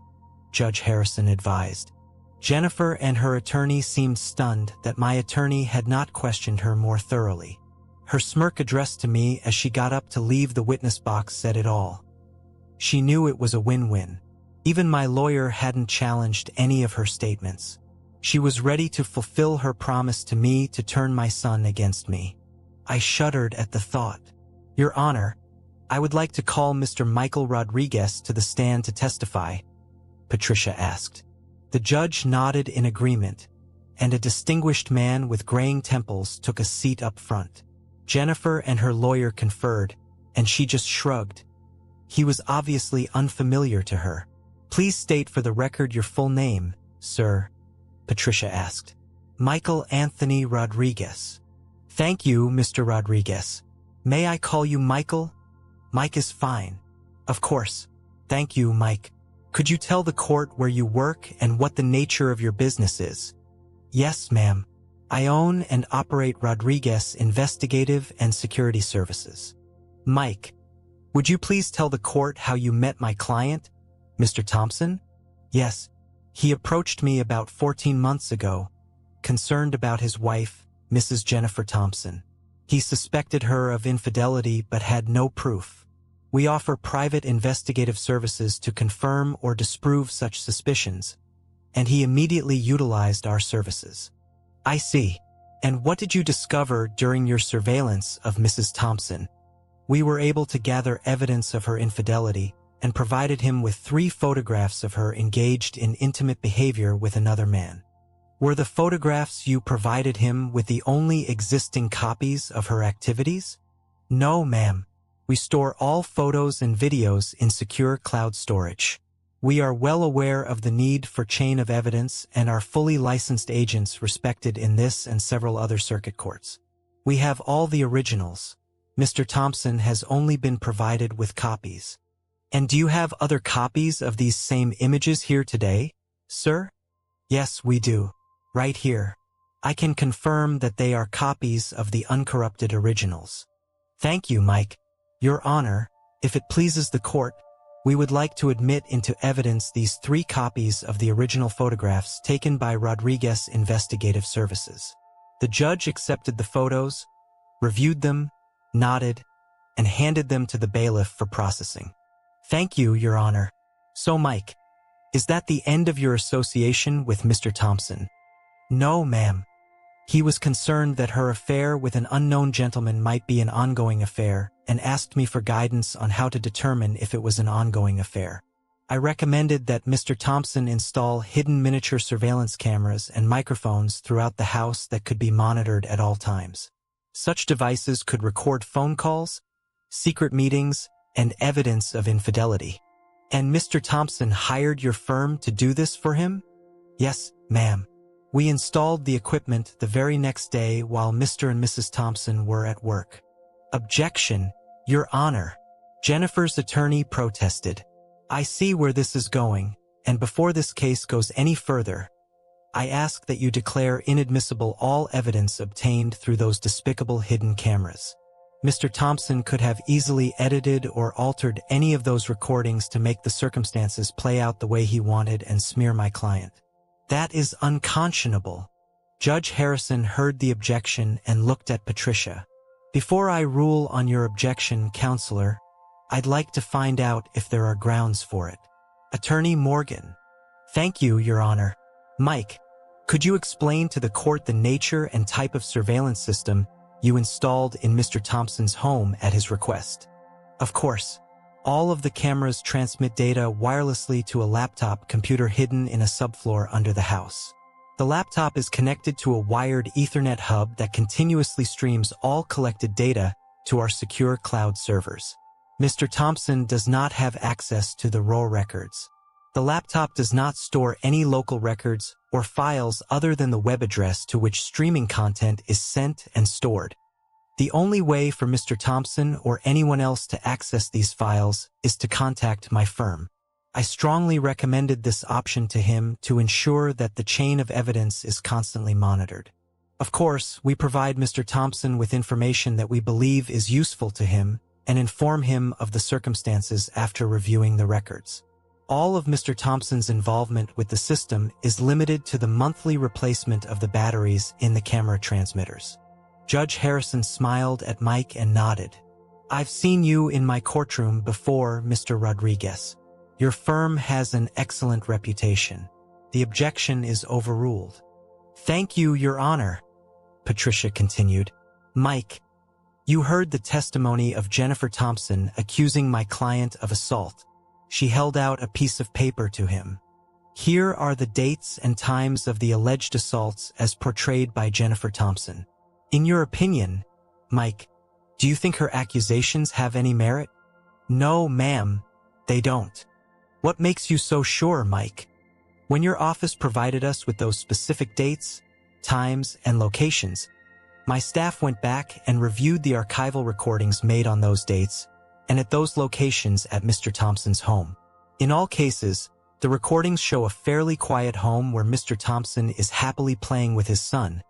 Judge Harrison advised. Jennifer and her attorney seemed stunned that my attorney had not questioned her more thoroughly. Her smirk addressed to me as she got up to leave the witness box said it all. She knew it was a win-win. Even my lawyer hadn't challenged any of her statements. She was ready to fulfill her promise to me to turn my son against me. I shuddered at the thought. "Your Honor, I would like to call Mr. Michael Rodriguez to the stand to testify," Patricia asked. The judge nodded in agreement, and a distinguished man with graying temples took a seat up front. Jennifer and her lawyer conferred, and she just shrugged. He was obviously unfamiliar to her. "Please state for the record your full name, sir," Patricia asked. "Michael Anthony Rodriguez." "Thank you, Mr. Rodriguez. May I call you Michael?" "Mike is fine." "Of course. Thank you, Mike. Could you tell the court where you work and what the nature of your business is?" "Yes, ma'am. I own and operate Rodriguez Investigative and Security Services." "Mike, would you please tell the court how you met my client, Mr. Thompson?" "Yes. He approached me about 14 months ago, concerned about his wife, Mrs. Jennifer Thompson. He suspected her of infidelity but had no proof. We offer private investigative services to confirm or disprove such suspicions, and he immediately utilized our services." "I see. And what did you discover during your surveillance of Mrs. Thompson?" "We were able to gather evidence of her infidelity and provided him with 3 photographs of her engaged in intimate behavior with another man." "Were the photographs you provided him with the only existing copies of her activities?" "No, ma'am. We store all photos and videos in secure cloud storage. We are well aware of the need for chain of evidence and are fully licensed agents respected in this and several other circuit courts. We have all the originals. Mr. Thompson has only been provided with copies." And do you have other copies of these same images here today, sir? Yes, we do. Right here. I can confirm that they are copies of the uncorrupted originals. Thank you, Mike. Your Honor, if it pleases the court, we would like to admit into evidence these 3 copies of the original photographs taken by Rodriguez Investigative Services. The judge accepted the photos, reviewed them, nodded, and handed them to the bailiff for processing. Thank you, Your Honor. So, Mike, is that the end of your association with Mr. Thompson? No, ma'am. He was concerned that her affair with an unknown gentleman might be an ongoing affair and asked me for guidance on how to determine if it was an ongoing affair. I recommended that Mr. Thompson install hidden miniature surveillance cameras and microphones throughout the house that could be monitored at all times. Such devices could record phone calls, secret meetings, and evidence of infidelity. And Mr. Thompson hired your firm to do this for him? Yes, ma'am. We installed the equipment the very next day while Mr. and Mrs. Thompson were at work. Objection, Your Honor. Jennifer's attorney protested. I see where this is going, and before this case goes any further, I ask that you declare inadmissible all evidence obtained through those despicable hidden cameras. Mr. Thompson could have easily edited or altered any of those recordings to make the circumstances play out the way he wanted and smear my client. That is unconscionable. Judge Harrison heard the objection and looked at Patricia. Before I rule on your objection, counselor, I'd like to find out if there are grounds for it. Attorney Morgan. Thank you, Your Honor. Mike, could you explain to the court the nature and type of surveillance system you installed in Mr. Thompson's home at his request? Of course. All of the cameras transmit data wirelessly to a laptop computer hidden in a subfloor under the house. The laptop is connected to a wired Ethernet hub that continuously streams all collected data to our secure cloud servers. Mr. Thompson does not have access to the raw records. The laptop does not store any local records or files other than the web address to which streaming content is sent and stored. The only way for Mr. Thompson or anyone else to access these files is to contact my firm. I strongly recommended this option to him to ensure that the chain of evidence is constantly monitored. Of course, we provide Mr. Thompson with information that we believe is useful to him and inform him of the circumstances after reviewing the records. All of Mr. Thompson's involvement with the system is limited to the monthly replacement of the batteries in the camera transmitters. Judge Harrison smiled at Mike and nodded. I've seen you in my courtroom before, Mr. Rodriguez. Your firm has an excellent reputation. The objection is overruled. Thank you, Your Honor, Patricia continued. Mike, you heard the testimony of Jennifer Thompson accusing my client of assault. She held out a piece of paper to him. Here are the dates and times of the alleged assaults as portrayed by Jennifer Thompson. In your opinion, Mike, do you think her accusations have any merit? No, ma'am, they don't. What makes you so sure, Mike? When your office provided us with those specific dates, times, and locations, my staff went back and reviewed the archival recordings made on those dates and at those locations at Mr. Thompson's home. In all cases, the recordings show a fairly quiet home where Mr. Thompson is happily playing with his son,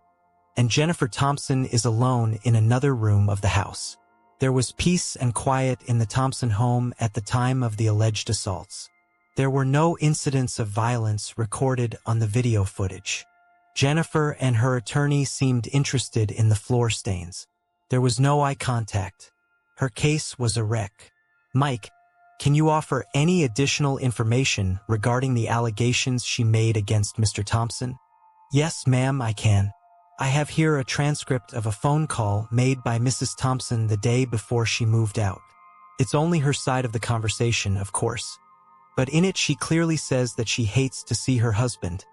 and Jennifer Thompson is alone in another room of the house. There was peace and quiet in the Thompson home at the time of the alleged assaults. There were no incidents of violence recorded on the video footage. Jennifer and her attorney seemed interested in the floor stains. There was no eye contact. Her case was a wreck. Mike, can you offer any additional information regarding the allegations she made against Mr. Thompson? Yes, ma'am, I can. I have here a transcript of a phone call made by Mrs. Thompson the day before she moved out. It's only her side of the conversation, of course. But in it she clearly says that she hates to see her husband,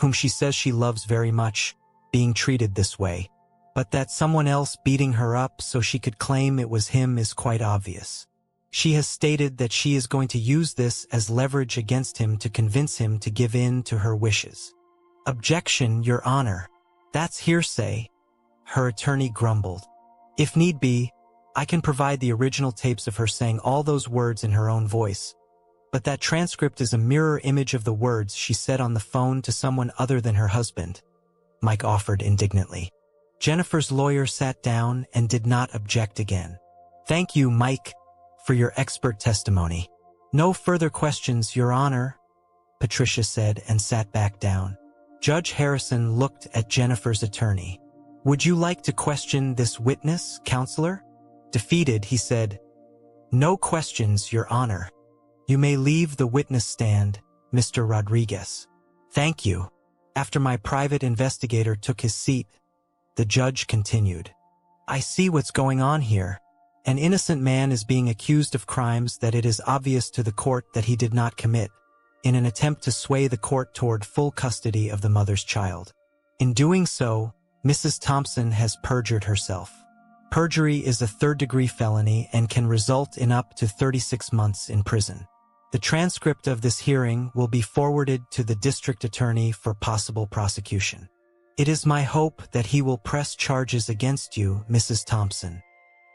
whom she says she loves very much, being treated this way. But that someone else beating her up so she could claim it was him is quite obvious. She has stated that she is going to use this as leverage against him to convince him to give in to her wishes. Objection, Your Honor. That's hearsay, her attorney grumbled. If need be, I can provide the original tapes of her saying all those words in her own voice, but that transcript is a mirror image of the words she said on the phone to someone other than her husband, Mike offered indignantly. Jennifer's lawyer sat down and did not object again. Thank you, Mike, for your expert testimony. No further questions, Your Honor, Patricia said and sat back down. Judge Harrison looked at Jennifer's attorney. Would you like to question this witness, counselor? Defeated, he said, No questions, Your Honor. You may leave the witness stand, Mr. Rodriguez. Thank you. After my private investigator took his seat, the judge continued. I see what's going on here. An innocent man is being accused of crimes that it is obvious to the court that he did not commit, in an attempt to sway the court toward full custody of the mother's child. In doing so, Mrs. Thompson has perjured herself. Perjury is a third-degree felony and can result in up to 36 months in prison. The transcript of this hearing will be forwarded to the district attorney for possible prosecution. It is my hope that he will press charges against you, Mrs. Thompson.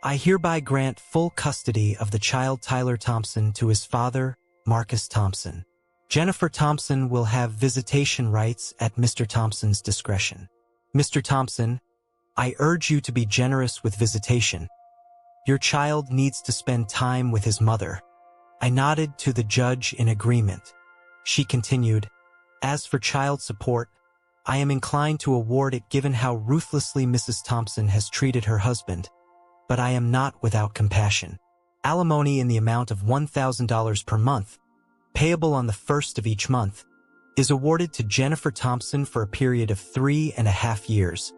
I hereby grant full custody of the child Tyler Thompson to his father, Marcus Thompson. Jennifer Thompson will have visitation rights at Mr. Thompson's discretion. Mr. Thompson, I urge you to be generous with visitation. Your child needs to spend time with his mother. I nodded to the judge in agreement. She continued, As for child support, I am inclined to award it given how ruthlessly Mrs. Thompson has treated her husband, but I am not without compassion. Alimony in the amount of $1,000 per month, payable on the first of each month, is awarded to Jennifer Thompson for a period of 3.5 years,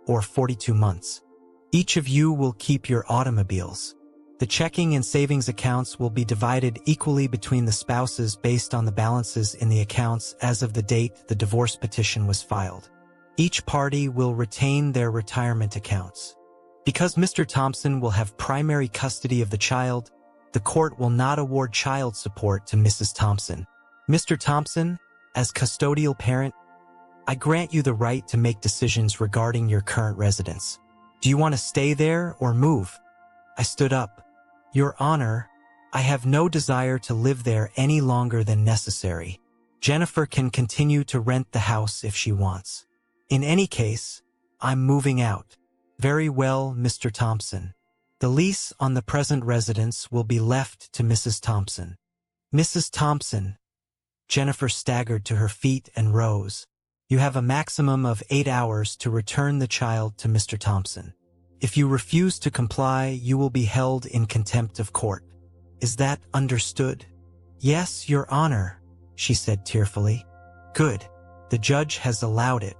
or 42 months. Each of you will keep your automobiles. The checking and savings accounts will be divided equally between the spouses based on the balances in the accounts as of the date the divorce petition was filed. Each party will retain their retirement accounts. Because Mr. Thompson will have primary custody of the child, the court will not award child support to Mrs. Thompson. Mr. Thompson, as custodial parent, I grant you the right to make decisions regarding your current residence. Do you want to stay there or move? I stood up. Your Honor, I have no desire to live there any longer than necessary. Jennifer can continue to rent the house if she wants. In any case, I'm moving out. Very well, Mr. Thompson. The lease on the present residence will be left to Mrs. Thompson. Mrs. Thompson. Jennifer staggered to her feet and rose. You have a maximum of 8 hours to return the child to Mr. Thompson. If you refuse to comply, you will be held in contempt of court. Is that understood? Yes, Your Honor, she said tearfully. Good. The judge has allowed it.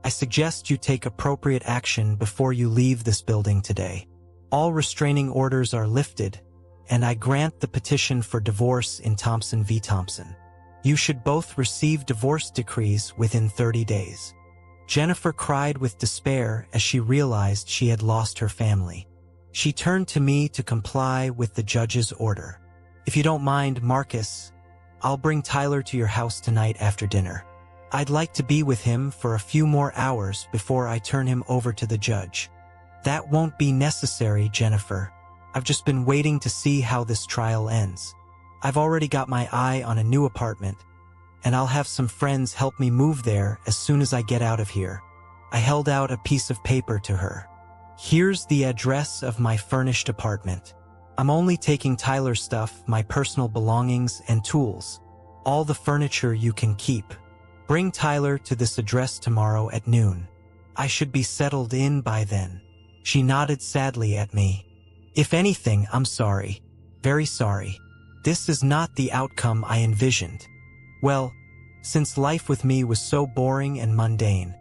I suggest you take appropriate action before you leave this building today. All restraining orders are lifted, and I grant the petition for divorce in Thompson v. Thompson. You should both receive divorce decrees within 30 days. Jennifer cried with despair as she realized she had lost her family. She turned to me to comply with the judge's order. If you don't mind, Marcus, I'll bring Tyler to your house tonight after dinner. I'd like to be with him for a few more hours before I turn him over to the judge. That won't be necessary, Jennifer. I've just been waiting to see how this trial ends. I've already got my eye on a new apartment, and I'll have some friends help me move there as soon as I get out of here. I held out a piece of paper to her. Here's the address of my furnished apartment. I'm only taking Tyler's stuff, my personal belongings and tools. All the furniture you can keep. Bring Tyler to this address tomorrow at noon. I should be settled in by then. She nodded sadly at me. If anything, I'm sorry. Very sorry. This is not the outcome I envisioned. Well, since life with me was so boring and mundane,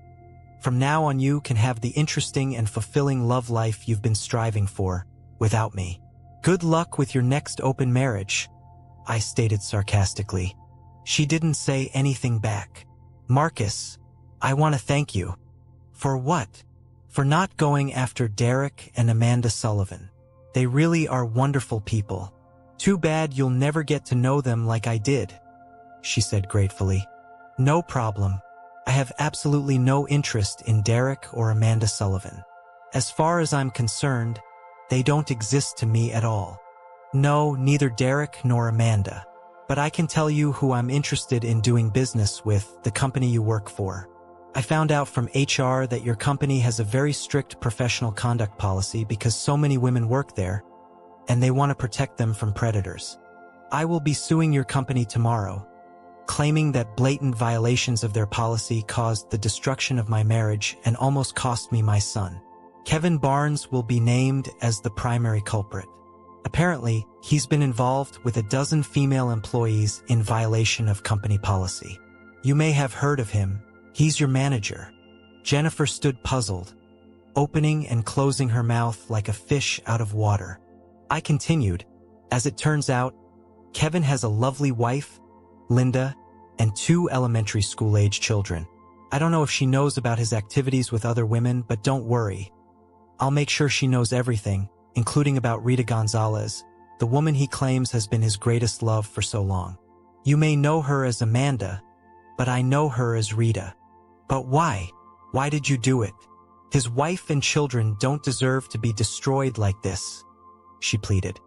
from now on you can have the interesting and fulfilling love life you've been striving for, without me. Good luck with your next open marriage, I stated sarcastically. She didn't say anything back. Marcus, I want to thank you. For what? For not going after Derek and Amanda Sullivan. They really are wonderful people. Too bad you'll never get to know them like I did, she said gratefully. No problem. I have absolutely no interest in Derek or Amanda Sullivan. As far as I'm concerned, They don't exist to me at all. No, neither Derek nor Amanda. But I can tell you who I'm interested in doing business with, the company you work for. I found out from HR that your company has a very strict professional conduct policy because so many women work there, and they want to protect them from predators. I will be suing your company tomorrow, claiming that blatant violations of their policy caused the destruction of my marriage and almost cost me my son. Kevin Barnes will be named as the primary culprit. Apparently, he's been involved with a dozen female employees in violation of company policy. You may have heard of him. He's your manager. Jennifer stood puzzled, opening and closing her mouth like a fish out of water. I continued, as it turns out, Kevin has a lovely wife, Linda, and 2 elementary school-age children. I don't know if she knows about his activities with other women, but don't worry. I'll make sure she knows everything, including about Rita Gonzalez, the woman he claims has been his greatest love for so long. You may know her as Amanda, but I know her as Rita. But why? Why did you do it? His wife and children don't deserve to be destroyed like this, she pleaded.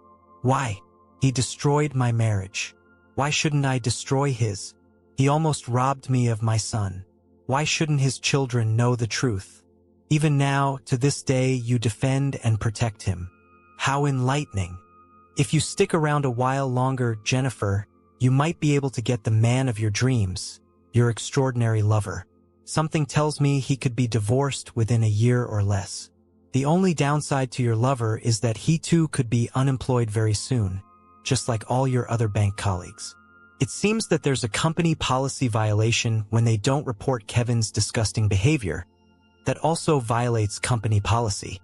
Why? He destroyed my marriage. Why shouldn't I destroy his? He almost robbed me of my son. Why shouldn't his children know the truth? Even now, to this day, you defend and protect him. How enlightening. If you stick around a while longer, Jennifer, you might be able to get the man of your dreams, your extraordinary lover. Something tells me he could be divorced within a year or less. The only downside to your lover is that he too could be unemployed very soon, just like all your other bank colleagues. It seems that there's a company policy violation when they don't report Kevin's disgusting behavior. That also violates company policy.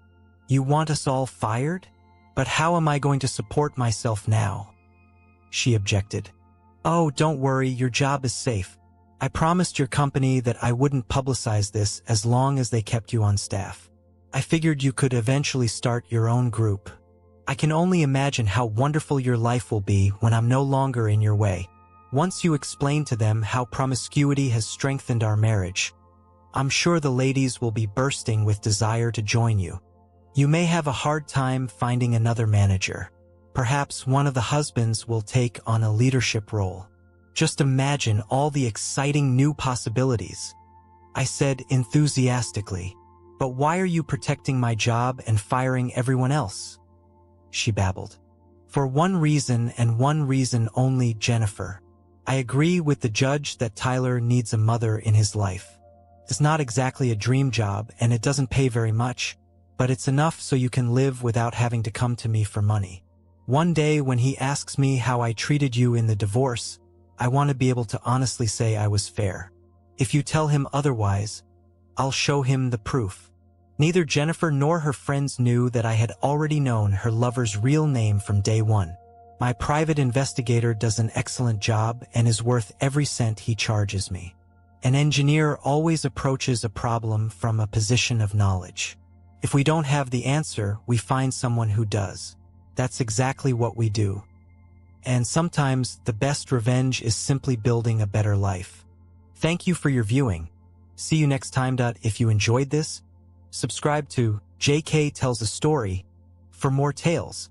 You want us all fired? But how am I going to support myself now? She objected. Oh, don't worry, your job is safe. I promised your company that I wouldn't publicize this as long as they kept you on staff. I figured you could eventually start your own group. I can only imagine how wonderful your life will be when I'm no longer in your way. Once you explain to them how promiscuity has strengthened our marriage, I'm sure the ladies will be bursting with desire to join you. You may have a hard time finding another manager. Perhaps one of the husbands will take on a leadership role. Just imagine all the exciting new possibilities. I said enthusiastically. But why are you protecting my job and firing everyone else? She babbled. For one reason and one reason only, Jennifer. I agree with the judge that Tyler needs a mother in his life. It's not exactly a dream job and it doesn't pay very much, but it's enough so you can live without having to come to me for money. One day when he asks me how I treated you in the divorce, I want to be able to honestly say I was fair. If you tell him otherwise, I'll show him the proof. Neither Jennifer nor her friends knew that I had already known her lover's real name from day one. My private investigator does an excellent job and is worth every cent he charges me. An engineer always approaches a problem from a position of knowledge. If we don't have the answer, we find someone who does. That's exactly what we do. And sometimes the best revenge is simply building a better life. Thank you for your viewing. See you next time. If you enjoyed this, subscribe to JK Tells a Story for more tales.